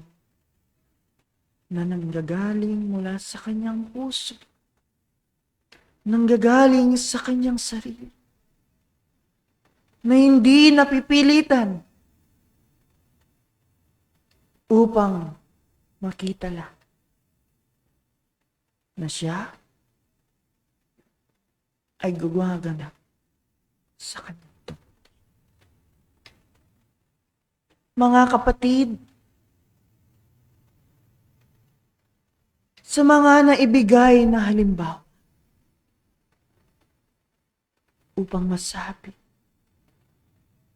na nanggagaling mula sa kanyang puso, nanggagaling sa kanyang sarili, na hindi napipilitan upang makita lang na siya ay gumaganap sa kanyang tungkol. Mga kapatid, sa mga naibigay na halimbawa upang masabi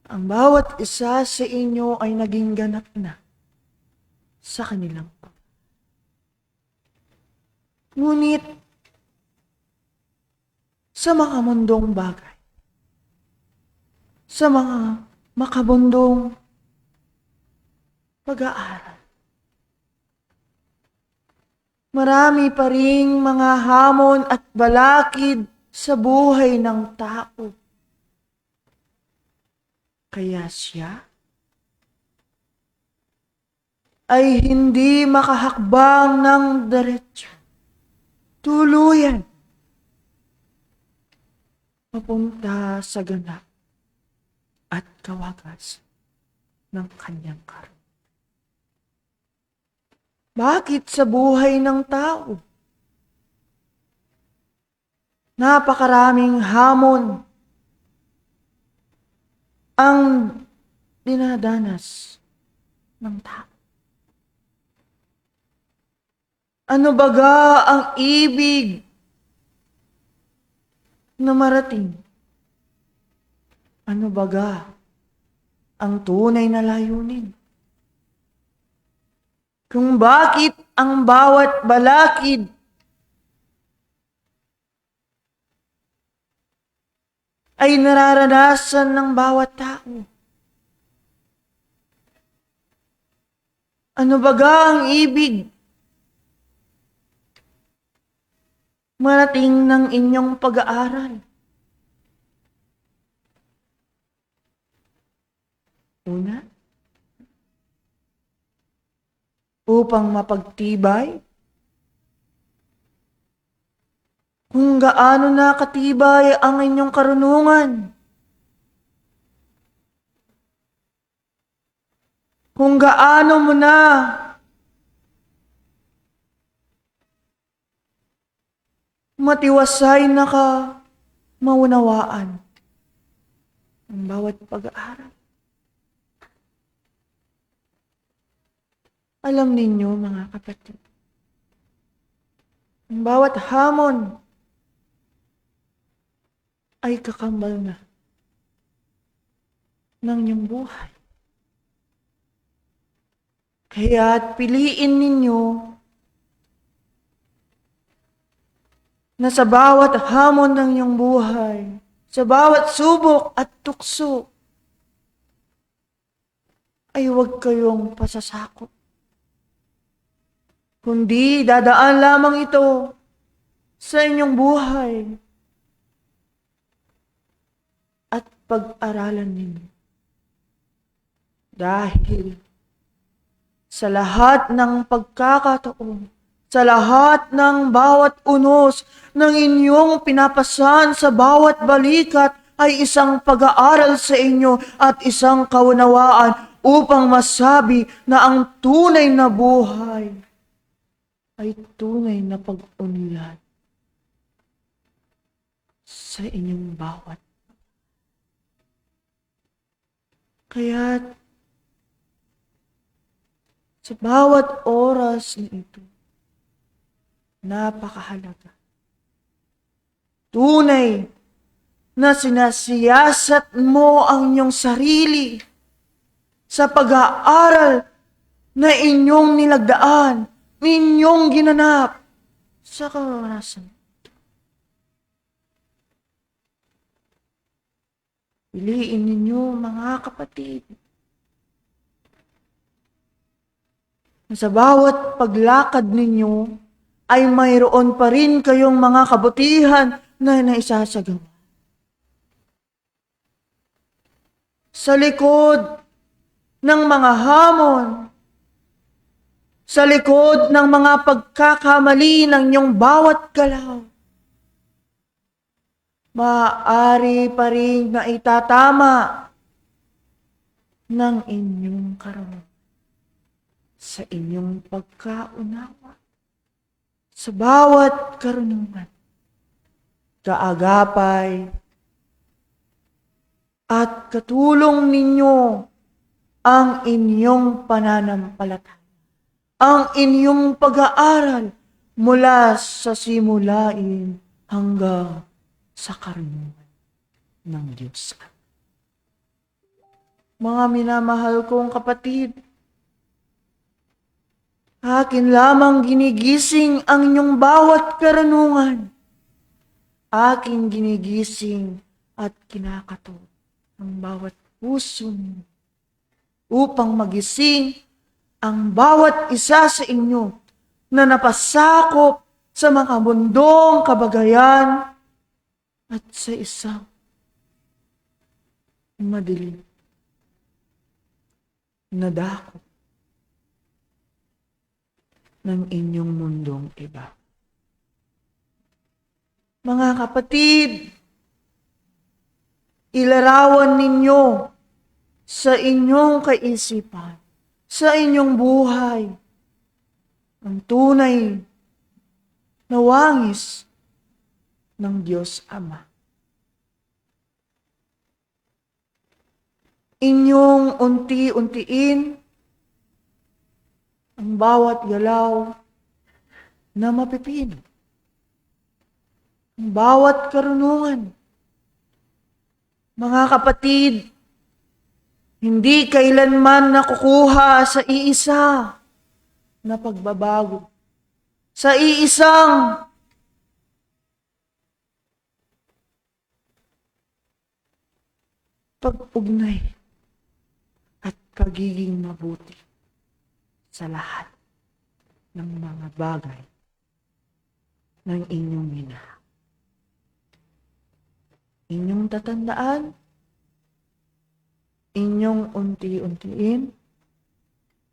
ang bawat isa sa inyo ay naging ganap na sa kanilang pag. Ngunit, sa mga mundong bagay, sa mga makabundong pag-aaral, marami pa ring mga hamon at balakid sa buhay ng tao. Kaya siya ay hindi makahakbang ng diretso, tuluyan, papunta sa ganap at kawagas ng kanyang karon. Bakit sa buhay ng tao? Napakaraming hamon ang dinadanas ng tao. Ano baga ang ibig na marating? Ano baga ang tunay na layunin? Kung bakit ang bawat balakid ay nararanasan ng bawat tao. Ano baga ang ibig marating ng inyong pag-aaral? Una, upang mapagtibay kung gaano na katibay ang inyong karunungan, kung gaano mo na matiwasay na ka maunawaan ang bawat pag-aaral. Alam ninyo, mga kapatid, ang bawat hamon ay kakambal na ng inyong buhay. Kaya't piliin ninyo na sa bawat hamon ng inyong buhay, sa bawat subok at tukso, ay huwag kayong pasasakop. Kundi dadaan lamang ito sa inyong buhay at pag-aralan ninyo. Dahil sa lahat ng pagkakataon, sa lahat ng bawat unos ng inyong pinapasan sa bawat balikat ay isang pag-aaral sa inyo at isang kaunawaan upang masabi na ang tunay na buhay ay tunay na pag-unlad sa inyong bawat. Kaya sa bawat oras na ito, napakahalaga. Tunay na sinasiyasat mo ang inyong sarili sa pag-aaral na inyong nilagdaan, ninyong ginanap sa karanasan. Piliin ninyo, mga kapatid, na sa bawat paglakad ninyo ay mayroon pa rin kayong mga kabutihan na naisasagawa. sa likod ng mga hamon, sa likod ng mga pagkakamali ng iyong bawat galaw, maaari pa rin na itatama ng inyong karunungan sa inyong pagkaunawa sa bawat karunungan, kaagapay, at katulong ninyo ang inyong pananampalataya, ang inyong pag-aaral mula sa simulain hanggang sa karunungan ng Diyos. Mga minamahal kong kapatid, akin lamang ginigising ang inyong bawat karunungan. Aking ginigising at kinakato ang bawat puso ninyo upang magising ang bawat isa sa inyo na napasakop sa mga mundong kabagayan at sa isang madilim na dako ng inyong mundong iba. Mga kapatid, ilarawan ninyo sa inyong kaisipan, sa inyong buhay, ang tunay na wangis ng Diyos Ama. Inyong unti-untiin ang bawat galaw na mapipino, ang bawat karunungan. Mga kapatid, hindi kailanman nakukuha sa iisa na pagbabago, sa iisang pag-ugnay at pagiging mabuti sa lahat ng mga bagay ng inyong minahal. Inyong tatandaan, inyong unti-untiin,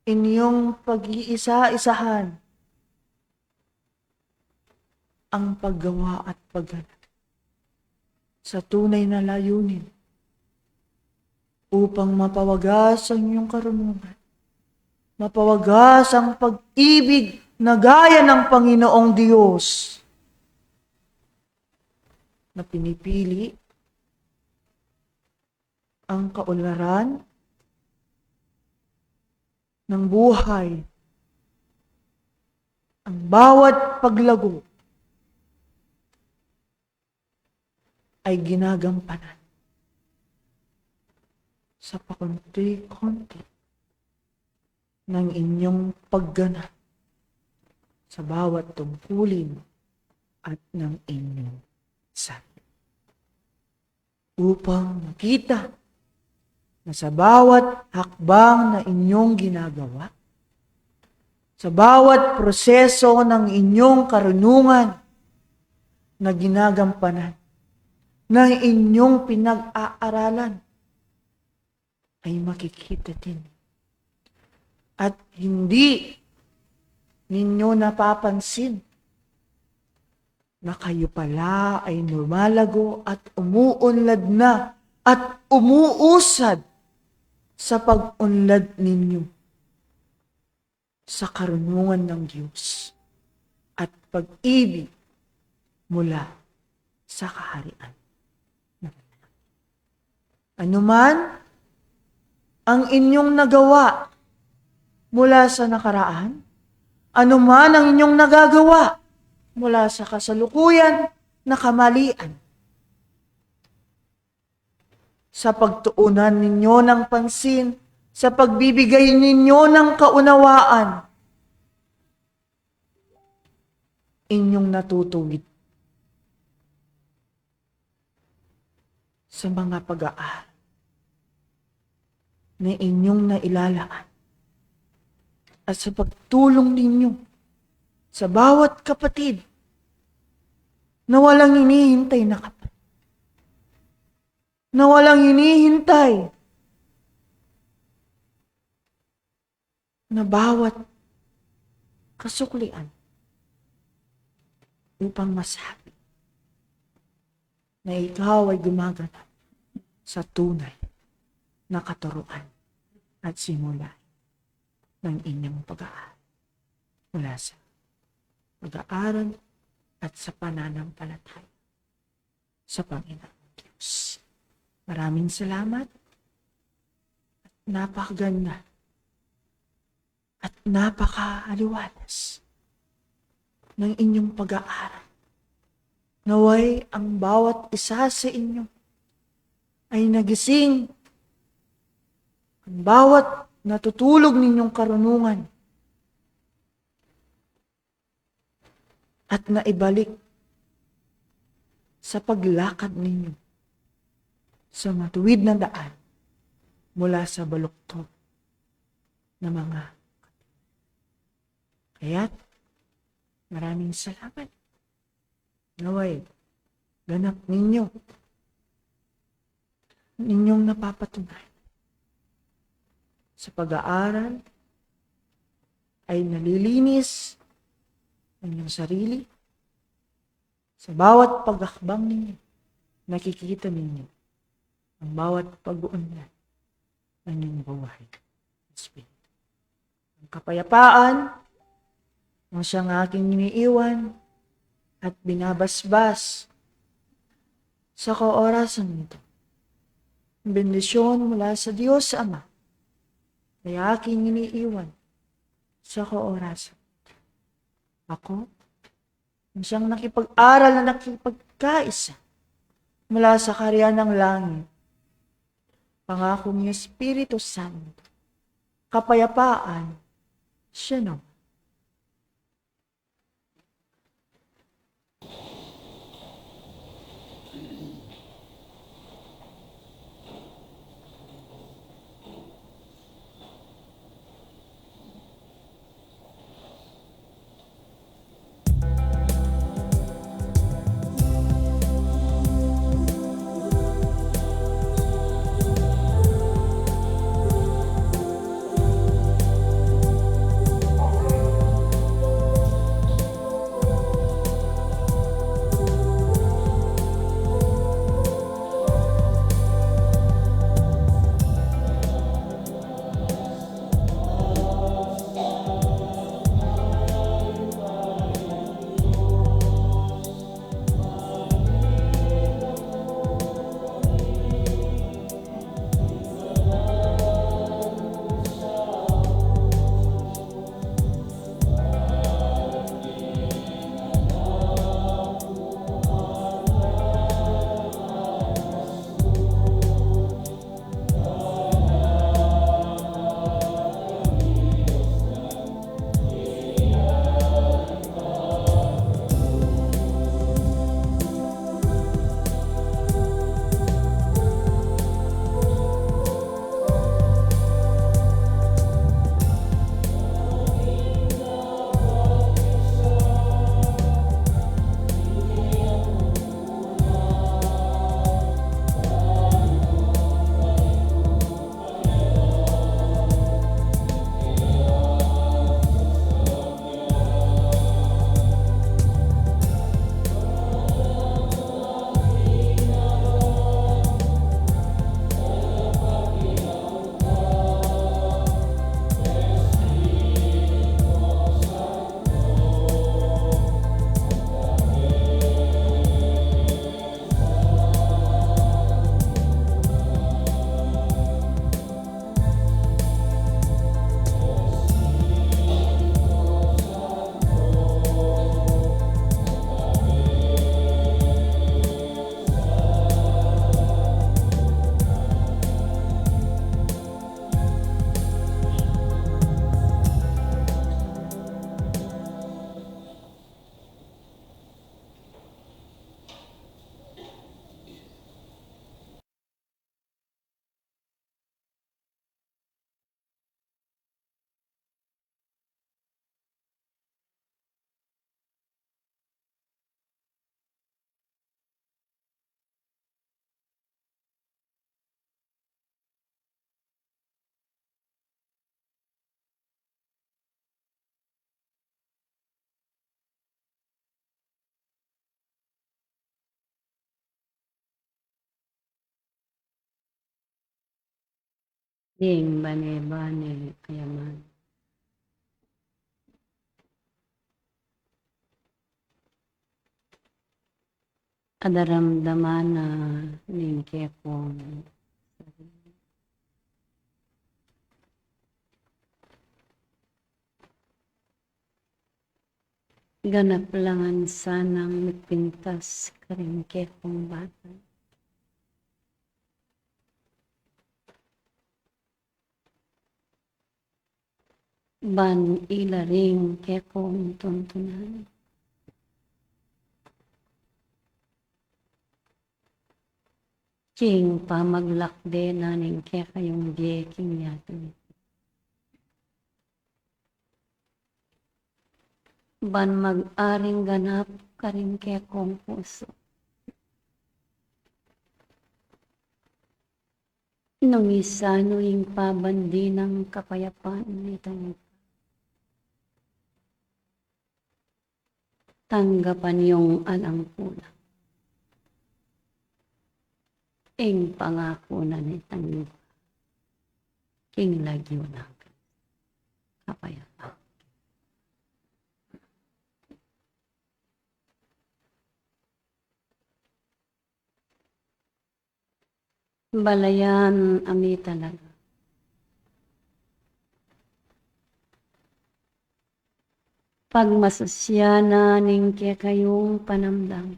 inyong pag-iisa-isahan ang paggawa at pagganap sa tunay na layunin upang mapawagas ang inyong karunungan, mapawagas ang pag-ibig na gaya ng Panginoong Diyos na pinipili ang kaunlaran ng buhay, ang bawat paglago ay ginagampanan sa pakunti-kunti ng inyong pagganap sa bawat tungkulin at ng inyong sarili. Upang makita na sa bawat hakbang na inyong ginagawa, sa bawat proseso ng inyong karunungan na ginagampanan, na inyong pinag-aaralan, ay makikita din. At hindi ninyo napapansin na kayo pala ay lumalago at umuunlad na at umuusad sa pag-unlad ninyo sa karunungan ng Diyos at pag-ibig mula sa kaharian. Anuman ang inyong nagawa mula sa nakaraan, anuman ang inyong nagagawa mula sa kasalukuyan na kamalian, sa pagtuunan ninyo ng pansin, sa pagbibigay ninyo ng kaunawaan, inyong natutuwid sa mga pag-aaral na inyong nailalaan at sa pagtulong ninyo sa bawat kapatid na walang hinihintay na kapatid, na walang hinihintay na bawat kasuklian upang masabi na ikaw ay gumaganap sa tunay na katuruan at simula ng inyong pag-aaral mula sa pag-aaral at sa pananampalataya sa Panginoon Diyos. Maraming salamat at napakaganda at napakaaliwalas ng inyong pag-aaral. Naway ang bawat isa sa inyo ay nagising. Ang bawat natutulog ninyong karunungan at naibalik sa paglakad ninyo sa matuwid na daan mula sa baluktot na mga kaya't maraming salamat. Naway, ganap ninyong napapatunay sa pag-aaral ay nalilinis ang inyong sarili. Sa bawat paghakbang ninyo, nakikita ninyo ang bawat pag-uunlad ng inyong buhay. Espiritu. Ang kapayapaan ang siyang aking iniiwan at binabasbas sa kaorasan nito. Bendisyon mula sa Diyos Ama ay aking iniiwan sa kaorasan. Ako, ang siyang nakipag-aral na nakipagkaisa mula sa karya ng langit. Pangako ni Espiritu Santo, kapayapaan, siya naman. Ding bane-bane ayaman. Adaramdaman na ningke kong ganap langan sanang nagpintas karingke kong bata. Ban ilaring ke kong tuntunan. King pamaglakde na ningke kayong di king yato. Ban mag-aring ganap karingke kong puso. Nung isa nuing pabandi ng kapayapaan nitong tanggapan yung alangkula. Ing pangako na nitang king lagyo ng kapayapaan. Balayan ami talaga. Pag masasyana ningke kayong panamdam.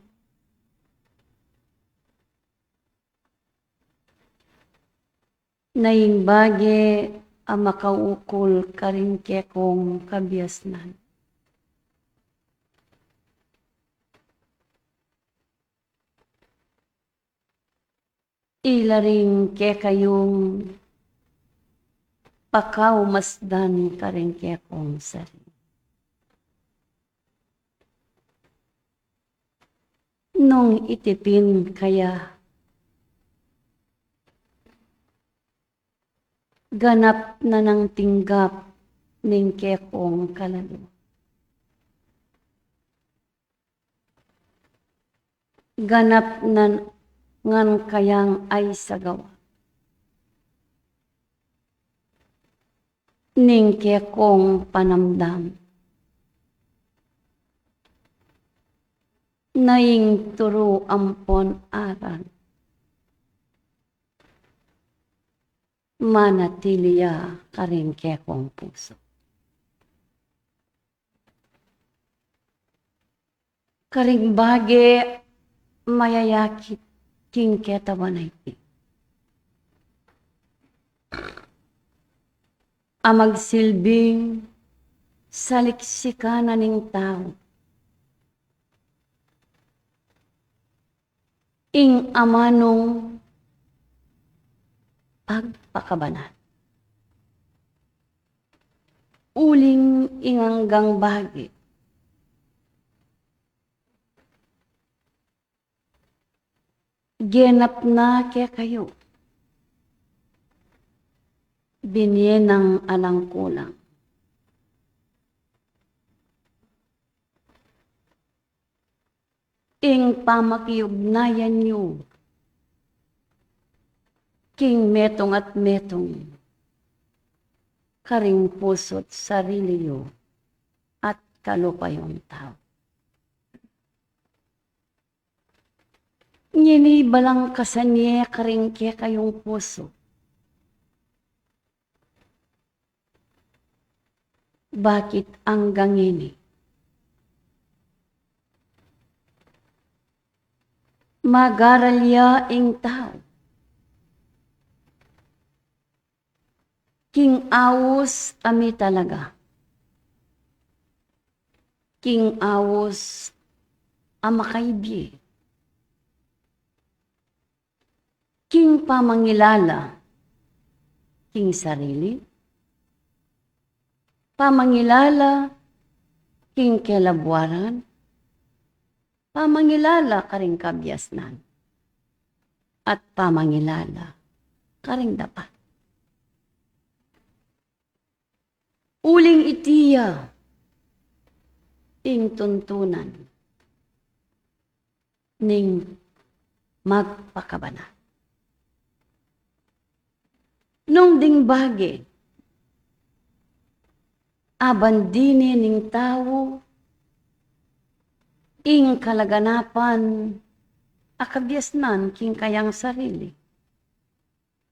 Naing bage ang makaukol karingke kong kabiasnan. Ilaring ke kayong pakaw masdan karingke kong sarili. Nung itipin kaya ganap na ng tinggap ning kekong kalalo. Ganap na ngan kayang ay sagawa. Ning kekong panamdam. Naing turo ampon aral. Manatiliya karingke kong puso. Karigbage mayayakit king ketawan iti. Amagsilbing saliksikanan ng tao. Ing amanong pagpakabanan. Uling inganggang bahagi. Genap na kaya kayo. Binyen ng alangkulang. Ing pamakiyugnayan niyo. King metong at metong. Karing puso't sarili niyo. At kalupayong tao. Ngini balang kasanye karing kaya kayong puso. Bakit hanggang ini? Magaralya ing tao. King awos ami talaga. King awos amakaibi. King pamangilala. King sarili. Pamangilala. King kelabwaran. Pamangilala karing kabiasnan. At pamangilala karing dapat. Uling itiya. Ing tuntunan. Ning magpakabanan. Nung dingbagi, abandini ning tao, ing kalaganapan, akabyasnan king kayang sarili.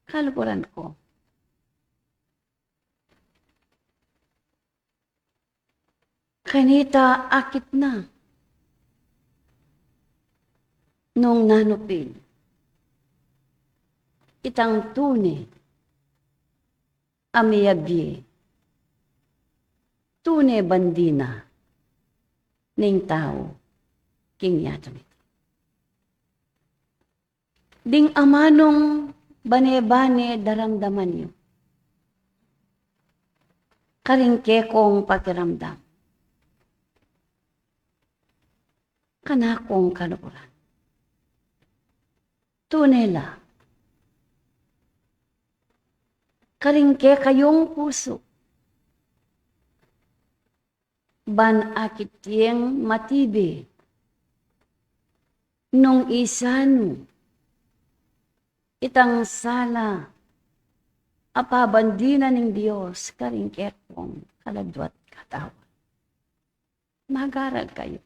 Kalukuran ko. Kanita akit na. Nung nanupil, itang tune, amiyabye, tune bandina, ning tao, king yatamit. Ding amanong bane-bane daramdaman niyo. Karingke kong pakiramdam. Kanakong kalukuran. Tunela. Karingke kayong puso. Ban akit yang matibe. Nung isanu. Itang sala. Apabandina ng Diyos. Karingke kong kaladwat katawan. Mag-aral kayo.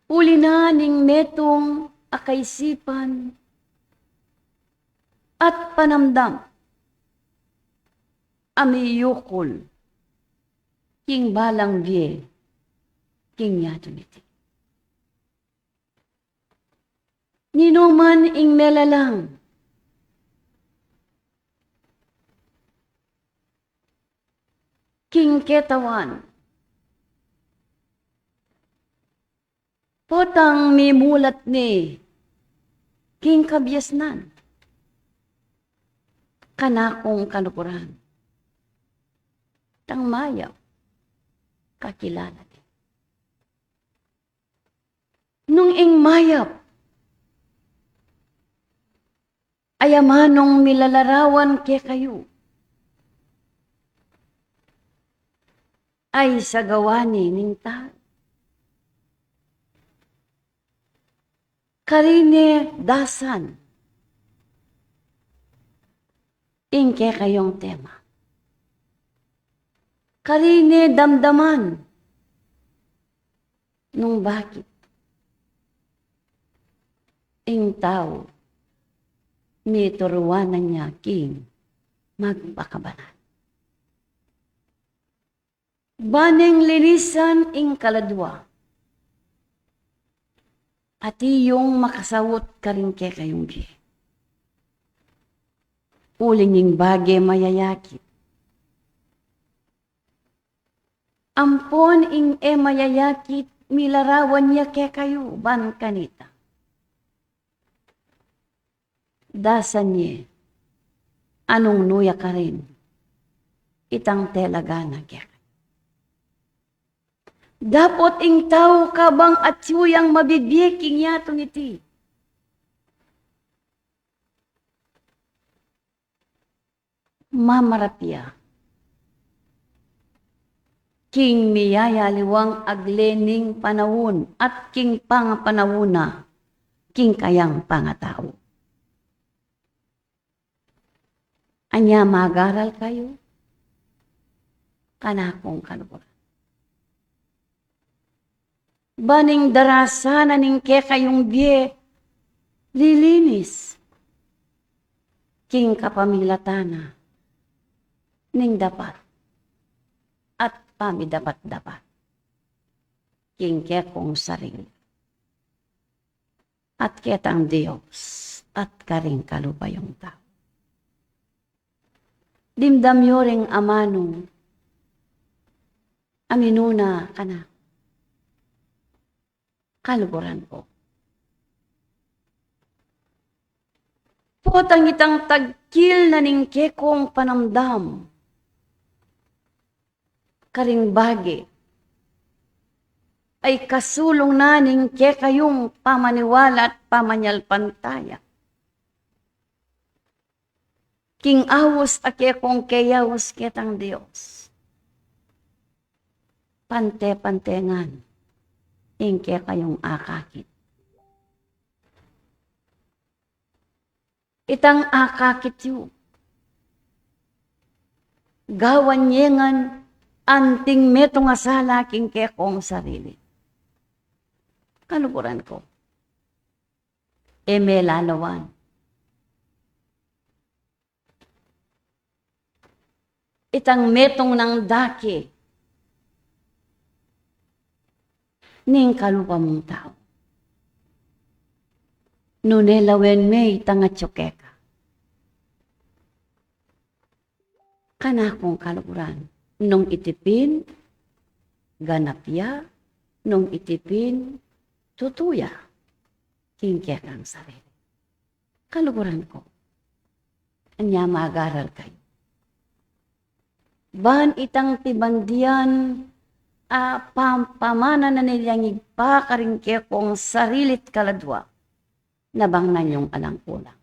Uli na ning metong akaisipan at panamdam. Amiyukol, king balang biye, king yatumiti. Ninuman ing melalang, king ketawan, potang mimulat ni king kabyasnan. Kanakong kanukuran. Tang mayaw, kakilala din. Nung ing mayap, ayamanong milalarawan ke kayo, ay sagawani ning tao. Karine dasan. Ingke kayong tema. Karine damdaman. Nung bakit? Ing tao, mituruanan niya king magpakabanan. Baneng linisan ing kaladwa. At iyong makasawot ka rin kayong biye. Uling yung bagay mayayakit. Ampon ing mayayakit, milarawan niya kayo, ban kanita. Dasan niya, anong nuya ka rin, itang telaga na kaya. Dapot ing tao ka bang at siyang mabibiking yatong iti. Mamarapya. King miyaya liwang aglening panawon at king pangapanawuna, king kayang pangatao. Anya magaral kayo, kanakong kalukuran. Baning darasa na ning ke kayong biye, lilinis. King kapamilatana, ning dapat, at pamidapat-dapat. King ke kong sarili. At ketang Diyos, at karing kalubayong tao. Dimdam yoring amanong, aminuna ka na. Kaluburan ko. Potang itang tagkil na ning kekong panamdam. Karing bagi. Ay kasulong na ning kekayong pamaniwala at pamanyalpantaya. King awos a kekong keyawos ketang Diyos. Pante-pantengan. Ingke kayong akakit. Itang akakit yu. Gawan yengan anting meto nga salaking ke kong sarili. Kalukuran ko. Lalawan. Itang metong ng daki. Ning kalupa mong tao. Nunelawen me itang atsokeka. Kanakong kalukuran. Nung itipin, ganapya. Nung itipin, tutuya. Kingkek ang sarili. Kalukuran ko. Anya mag-aral kayo. Ban itang tibandian, pamana na nilyang igpa karingke kong sarilit kaladwa, nabang na niyong alang-ulang.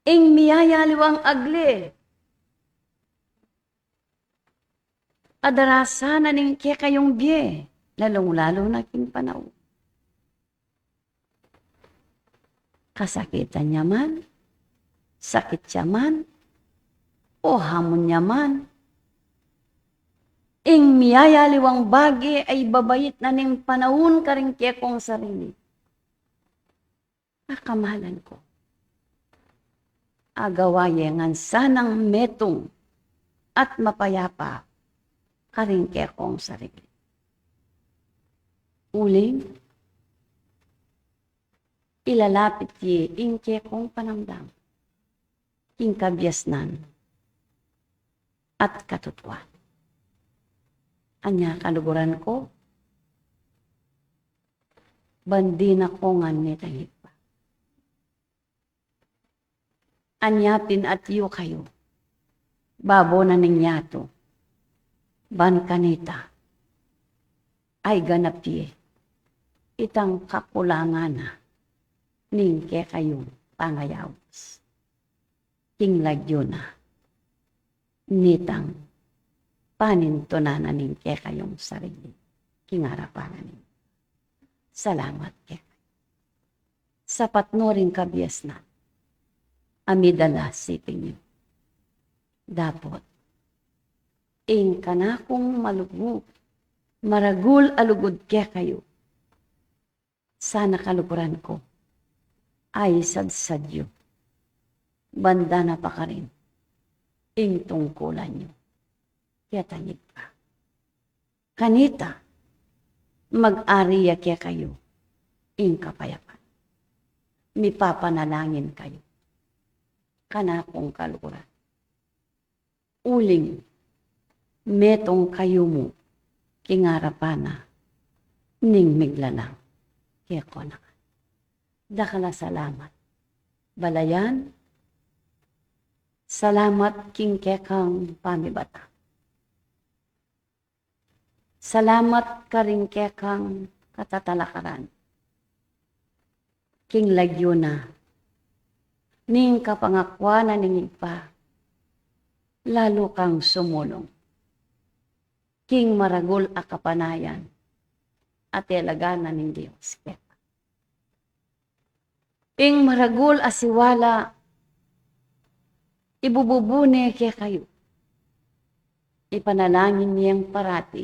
Ing miyayaliwang agli, adarasa na ning ke kayong biye, lalong-lalo na king panaw. Kasakitan niya man, sakit siya man, o hamon niya man. Ing miyayaliwang bagi ay babayit na ning panahon karing kong sarili. Akamahalan ko. Agawayengan sanang metong at mapayapa karing kong sarili. Uling, ilalapit ye ing kong panamdam. Ing kabyasnan at katutuan. Anya kaluguran ko, bandi na ko nga netangit pa. Anyapin at yu kayo, babo na ningyato, ban kanita, ay ganapye, itang kakulangan na, ningke kayong pangayawos. Kinglagyo na, nitang panintunanan ningke kayong sarili, kingarapanan ninyo. Salamat ke. Sapat no rin kabiyas na, amidala siping niyo. Dapot, ing kanakong malugmok, maragul alugod ke kayo. Sana kalukuran ko, ay sadsadyo. Banda na pa ka rin, ing tungkulan nyo. Kaya tangit pa. Kanita, mag-ariya kaya kayo, ing kapayapan. Mipapanalangin kayo. Kanakong kalukuran. Uling, metong kayo mo, kingarapana, ning miglalang, kaya ko na. Dakala salamat. Balayan, salamat king kekang pamibata. Salamat karing kekang katatalakaran. King lagyo na, ning kapangakwa na ningig pa, lalo kang sumulong. King maragol a kapanayan, at elagana ning Diyos. Ing maragol asiwala, ibububune kaya kayo. Ipanalangin niyang parati,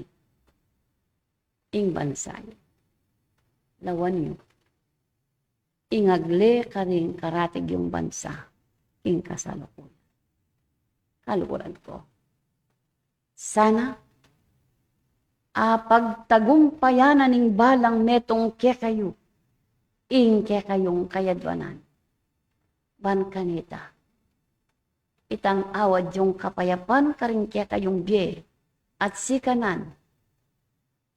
ing bansayo. Lawan niyo, ingagle karing karatig yung bansa, ing kasalukuyan. Kalukuran ko. Sana, pagtagumpayanan ning balang metong kaya kayo, ing kaya kayong kayadwanan. Ban kanita, itang awad yung kapayapan karing kaya kayong biye at sikanan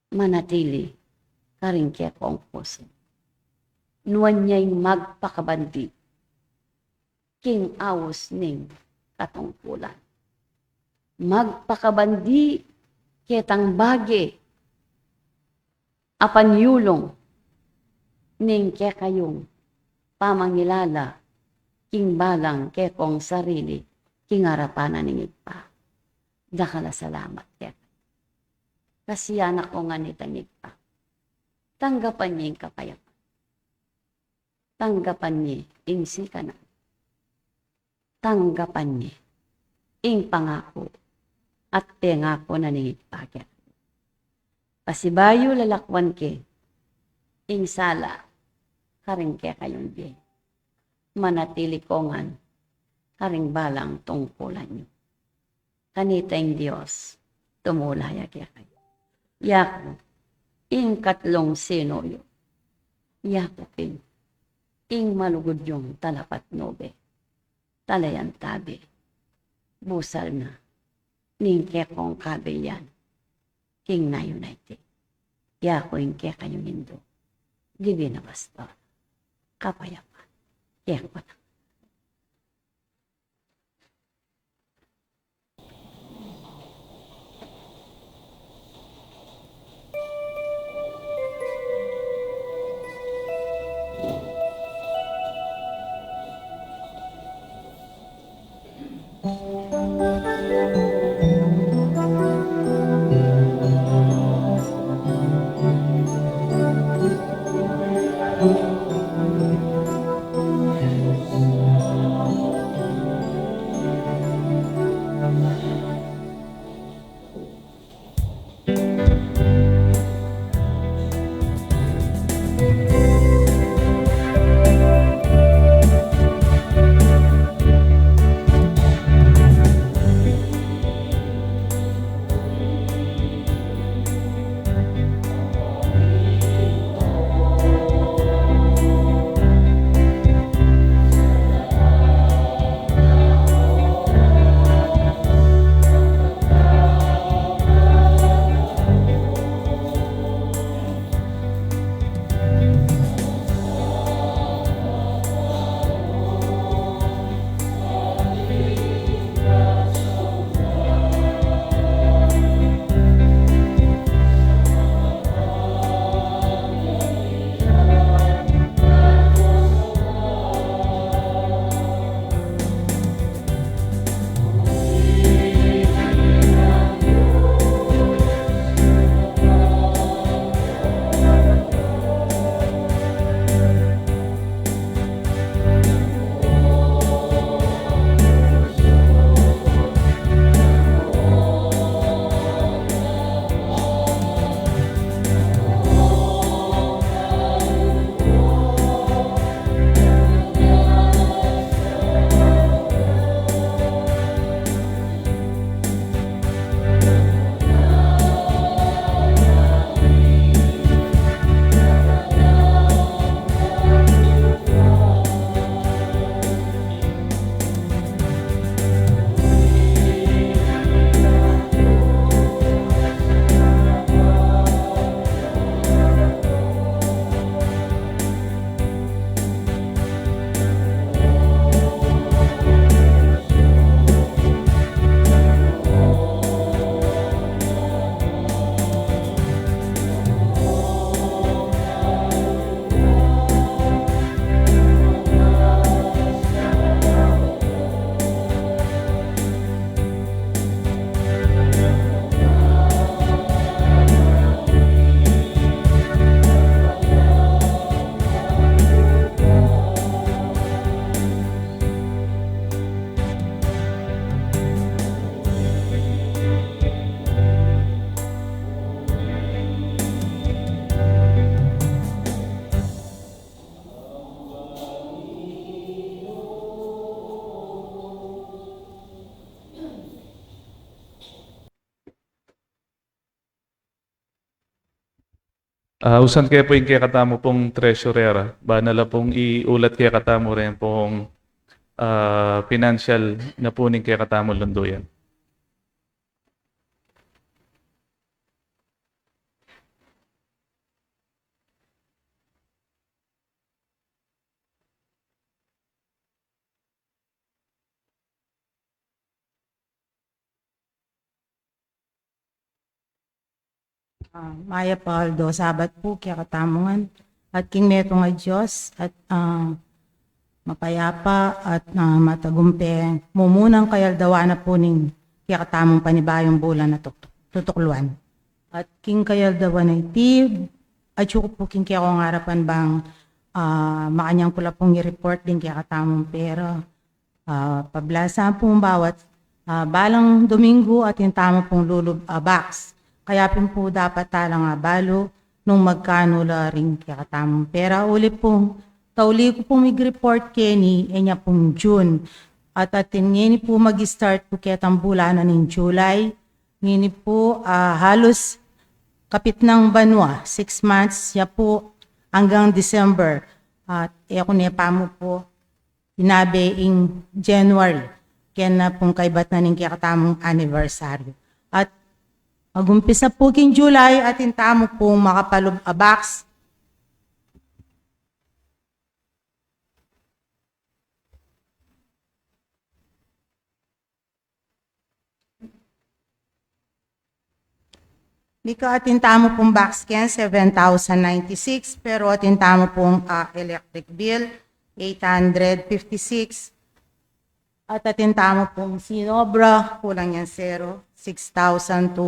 manatili karing kaya kong puso. Nuwan niya'y magpakabandi king awos ning katungkulan. Magpakabandi ketang bagi apanyulong ning kaya kayong pamangilala king balang kaya kong sarili king harapanan ning igpa. Dakala salamat kaya. Kasi anak ko nga nitangig pa. Tanggapan niya yung kapayapan. tanggapan niya ing sikana. Tanggapan niya ing pangako at pengako na ningit pagya. Pasibayo lalakwan ke, ing sala, karing ke kayong di. Manatili kongan, karing balang tungkulan nyo. Kanita ing Diyos, tumulaya kaya kayo. Yako, ing katlong sinoyo. Yako ing malugod yung talapat nobe. Talayan tabi. Busal na, ning kekong kabeyan. King na united. Yako ing ke kayong Indo. Gibi na pastor. Kapayapan. Yako na. Usan kaya po yung kaya katamo pong treasurera. Banala pong iulat kaya katamo rin pong financial na po ning kaya katamo lunduyan. Maya Paldo, sabat po kaya katamungan at king neto nga Diyos at mapayapa at matagumpe mumunang kayaldawa na po ning kaya katamong panibayong bulan na tutukluan. At king kayaldawa na itib at yuko po king kaya kong harapan bang makanyang ko lang pong i-report din kaya katamong pera. Pablasa pong bawat balang Domingo at yung tama pong lulub box. Kaya po dapat talang balo nung magkano la rin kaya katamong pera. Uli pong tauli ko pong mag-report Kenny niya pong June. At atin ngayon po mag-start po kaya bulanan ng July. Ngayon po halos kapit ng banwa, 6 months siya po hanggang December. At ako nepa mo po, inabe in January. Kaya na pong kaibat na ng kakatamong anniversary. At mag-umpisa po king July at intamo pong makapalub box. Mika atintamo pong box can 7,096 pero atintamo pong electric bill 856 at atintamo pong sinobra kulang yan 6,240.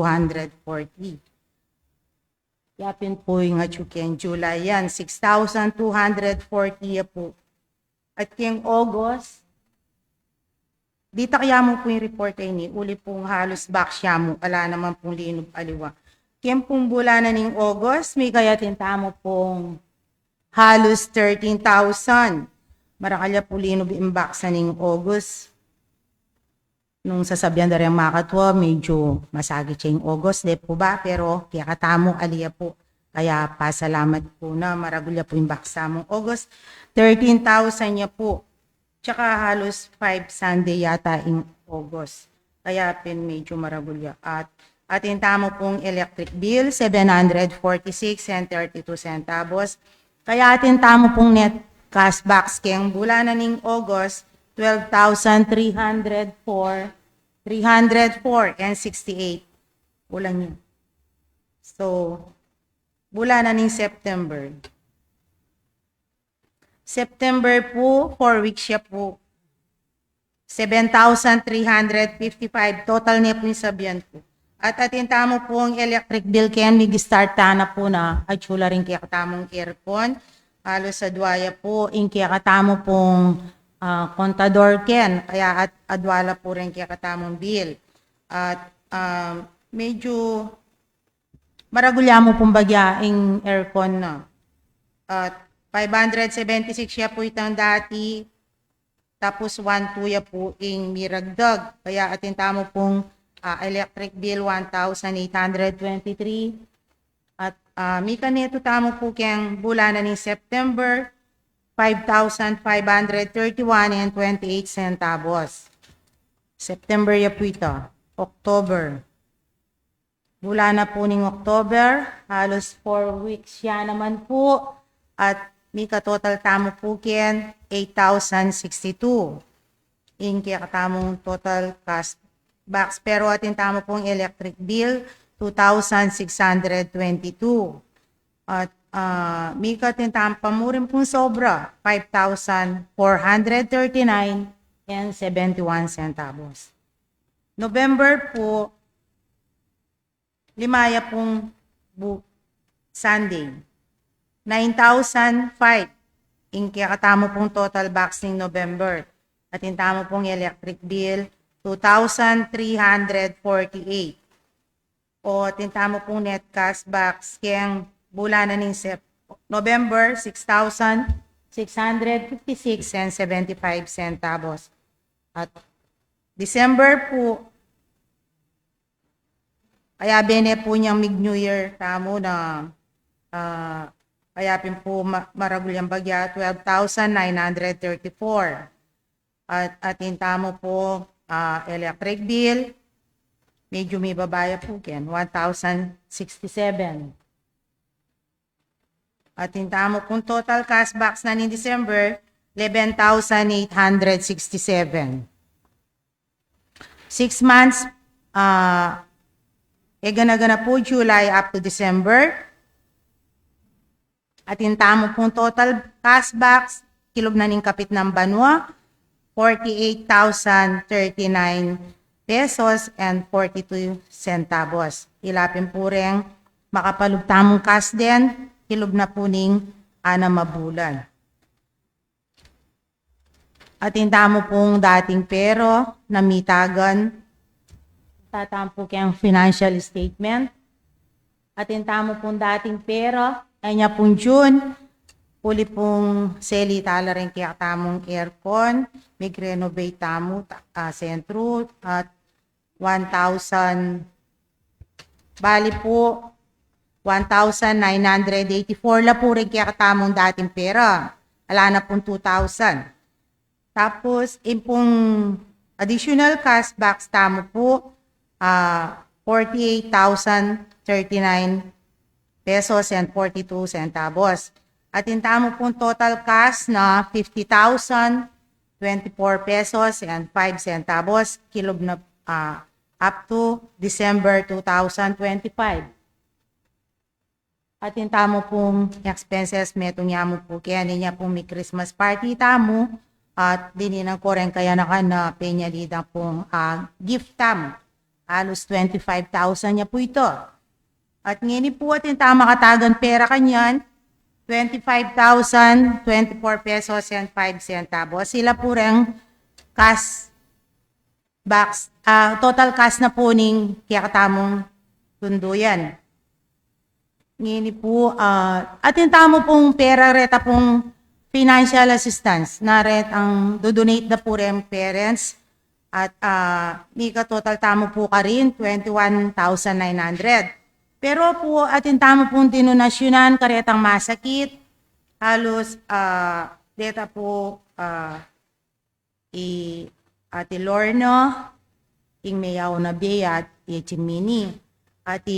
Yapin po yung atsuken July yan 6,240 po. At yung August dito kaya mo po yung report ni uli pong halos box siya mo wala naman pong linog aliwa. Kaya pong bulanan ng August, may kaya tintamo pong halos 13,000. Marakalya po linob imbaksan ng August. Nung sasabihan na rin makatwa, medyo masagit siya yung August. Di po ba? Pero kaya katamo aliya po. Kaya pasalamat po na maragulya po yung baksa mong August. 13,000 niya po. Tsaka halos 5 Sunday yata in August. Kaya pin medyo maragulya. At intamo pong electric bill, 746 and 32 centavos. Kaya atintamo pong net cash box kayang bulanan ng August, 12,304 and 68. Ulang yun. So, bulanan ng September. September po, 4 weeks siya po. 7,355. Total niya po yung sabihan po. At atintamo po ang electric bill kaya mig-start na po na at chula rin kaya katamong aircon. Halos sa duwaya po, in kaya katamo pong kontador ken, kaya at adwala po rin kaya katamong bill. At medyo maragulya mo pong bagya in aircon na. At 576 siya po itang dati, tapos 1,2 ya po in miragdag. Kaya atintamo pong electric bill 1,823 at mika nito tamo po kayang bulanan ng September 5,531 and 28 centavos. September ya po ito. October. Bulana po ng October, halos 4 weeks siya naman po at mika total tamo po kayang 8,062. In kaya katamong total cost box pero atin tama pong electric bill 2,622 at mika atin tama pamurin pong sobra 5,439 and 71 centavos. November po limaya pong Sunday 9,005 in kaya katamo pong total box ng November atin tama pong electric bill 2,348. O tintamo pong net cash box kayang bulanan ng November 6,656 and 75 centavos. At December po, kaya bene po niyang mid-New Year tamo na kaya pin po maragulyang bagya 12,934. At tintamo po electric bill, medyo may babaya po ken 1,067. At tintamo pong total cash box na ni December, 11,867. 6 months, gana-gana po July up to December. At tintamo pong total cash box, kilog na ning kapit ng banwa, 48,039 pesos and 42 centavos. Ilapin po rin makapalugtamong cash din, hilog na po ning 6 mabulan. Atinda mo pong dating pero na mitagan. Tatampo kayang financial statement. Atinda mo pong dating pero ay niya pong June. Puli pong seli tala rin kaya tamong aircon. May renovate tamo sentro at 1,000. Bali po 1,984 la po rin kaya tamong dating pera. Ala na pong 2,000. Tapos, pong additional cash backs tamo po, 48,039 pesos and 42 centavos. At tamo pong total cash na 50,024 pesos and 5 centavos, kilob na up to December 2025. At tamo pong expenses, metong niya mo po, kaya niya pong may Christmas party tamo, at dininang ko rin kaya na penyalidang pong gift tamo. Halos 25,000 niya po ito. At ngini po at tama katagan pera kanyan, 25,024 pesos and 5 centavos. Sila po rin cash backs, total cash na po ning kaya katamong tunduyan. Ngini po, at tamo pong pera reta pong financial assistance na ret ang do-donate na po rin parents at may total tamo po ka rin 21,900. Pero po at tamo pong dinonasyonan karetang masakit halos deta po Ate Lorna ing mayaw na biya at Chimini at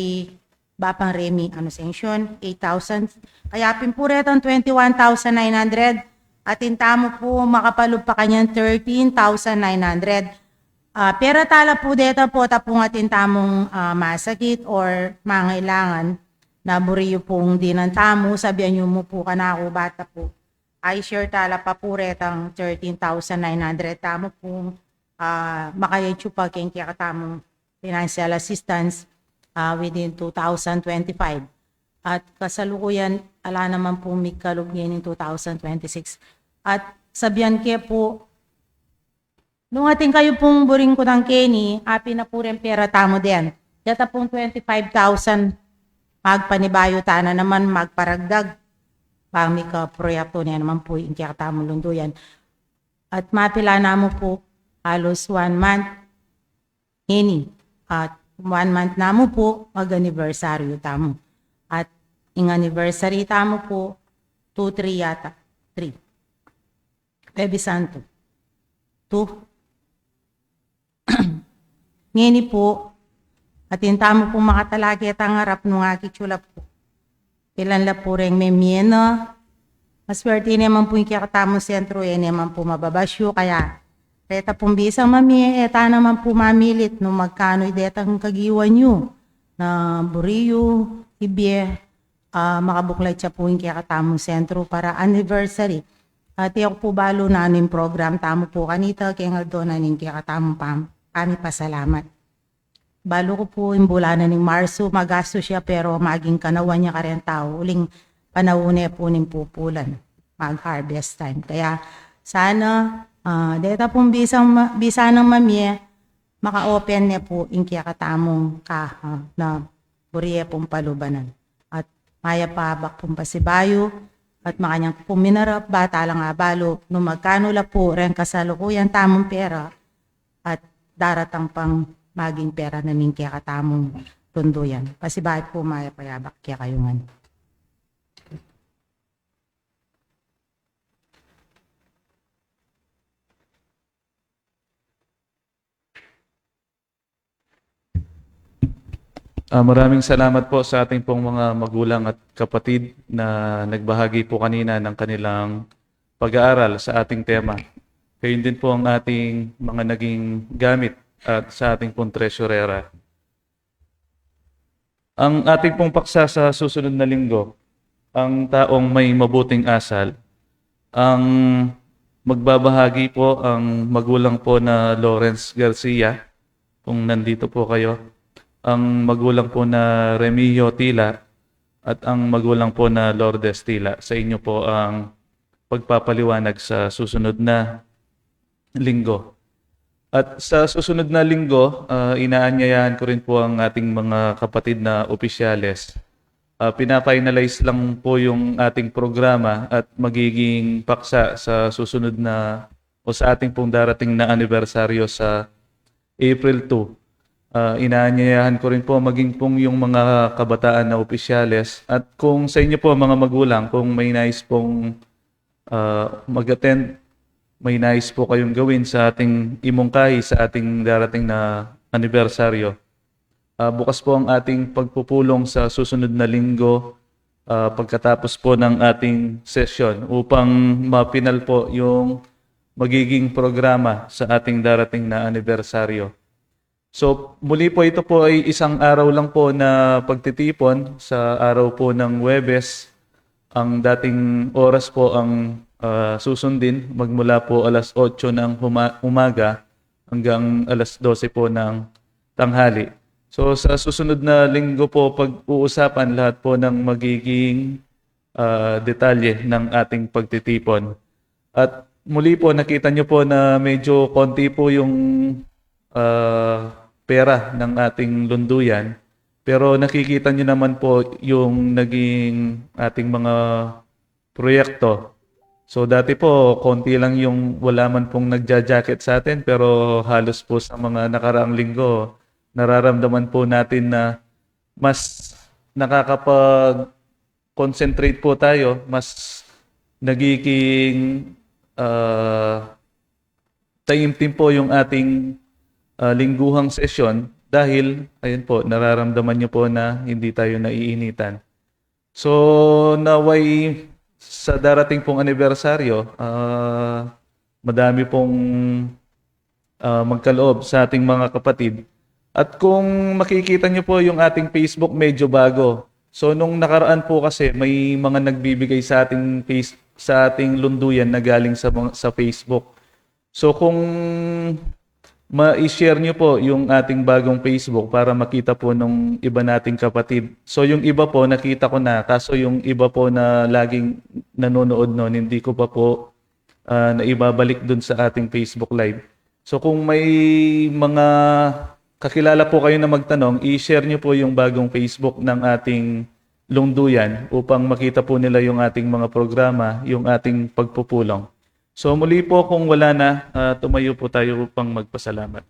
Bapang Remy Annunciation, 8,000. Kaya pimpuretang 21,900 at tamo po makapalog pa kanyang 13,900. Pera tala po dito po tapong atin tamong masakit or mangailangan na buriyo pong dinantamo, sabihan nyo mo po ka na ako bata po. I share tala pa po retang 13,900 tamo po makayadyo pa keng kaya katamong financial assistance within 2025. At kasalukuyan, ala naman po may kalugyan in 2026. At sabihan ke po, nung ating kayo pong buring ko ng Kenny, api na po rin pera tamo din. Data pong 25,000 magpanibayo tana naman magparagdag. Pami ka proyekto niya naman po yung kaya tamo lunduyan. At mapila na mo po halos 1 month ini. At 1 month na mo po mag-anniversary tamo. At yung anniversary tamo po 2-3 yata. 3. Bebe Santo. 2. Ngini po, at yung tamo po makatalagi at ang harap nung akitsula po. Ilan la po rin may miena. Maswerte naman po yung kakatamong sentro, naman po mababasyo. Kaya, reta pong bisang mami, eta naman po mamilit no magkano idetang kagiwan nyo na buriyo, ibye, makabuklay siya po yung kakatamong sentro para anniversary. At ako po balo na yung program, tamo po kanita, kaya nga doon na yung kakatamong kami pasalamat. Balo ko po yung bulanan ng Marso, magasto siya pero maging kanawan niya ka rin tao. Uling panahon po ng pupulan, mag-harvest time. Kaya sana, deta pong bisa ng mami, maka-open niya po yung kiyakatamong na buriya pong palubanan. At maya pabak pong pasibayo, at makanyang puminarap, bata lang balo, no magkano la po rin kasalukuyan tamong pera, at daratang pang maging pera na ning kaya katamong tunduyan. Pasibahay po maya payabak kaya kayungan. Maraming salamat po sa ating pong mga magulang at kapatid na nagbahagi po kanina ng kanilang pag-aaral sa ating tema. Gayun din po ang ating mga naging gamit at sa ating pong tresurera. Ang ating pong paksa sa susunod na linggo, ang taong may mabuting asal, ang magbabahagi po ang magulang po na Lawrence Garcia, kung nandito po kayo, ang magulang po na Remigio Tila, at ang magulang po na Lourdes Tila. Sa inyo po ang pagpapaliwanag sa susunod na linggo. At sa susunod na linggo, inaanyayahan ko rin po ang ating mga kapatid na opisyales. Pina-finalize lang po yung ating programa at magiging paksa sa susunod na o sa ating pong darating na anibersaryo sa April 2. Inaanyayahan ko rin po maging pong yung mga kabataan na opisyales at kung sa inyo po mga magulang, kung may nais pong mag-attend, may nais po kayong gawin sa ating imungkahi sa ating darating na anibersaryo. Bukas po ang ating pagpupulong sa susunod na linggo pagkatapos po ng ating session upang mapinal po yung magiging programa sa ating darating na anibersaryo. So muli po ito po ay isang araw lang po na pagtitipon sa araw po ng Huwebes. Ang dating oras po ang susundin magmula po alas 8 ng umaga hanggang alas 12 po ng tanghali. So sa susunod na linggo po pag-uusapan lahat po ng magiging detalye ng ating pagtitipon. At muli po nakita nyo po na medyo konti po yung pera ng ating lunduyan. Pero nakikita nyo naman po yung naging ating mga proyekto. So dati po, konti lang yung wala man pong nagja-jacket sa atin, pero halos po sa mga nakaraang linggo, nararamdaman po natin na mas nakakapag-concentrate po tayo, mas nagiging taimtim po yung ating lingguhang sesyon dahil, ayun po, nararamdaman nyo po na hindi tayo naiinitan. So naway sa darating pong anibersaryo, madami pong magkaloob sa ating mga kapatid. At kung makikita nyo po yung ating Facebook, medyo bago. So nung nakaraan po kasi may mga nagbibigay sa ating lunduyan na galing sa Facebook. So kung ma-share nyo po yung ating bagong Facebook para makita po nung iba nating kapatid. So yung iba po nakita ko na, kaso yung iba po na laging nanonood noon, hindi ko pa po naibabalik dun sa ating Facebook Live. So kung may mga kakilala po kayo na magtanong, i-share nyo po yung bagong Facebook ng ating lungduyan upang makita po nila yung ating mga programa, yung ating pagpupulong. So muli po kung wala na, tumayo po tayo upang magpasalamat.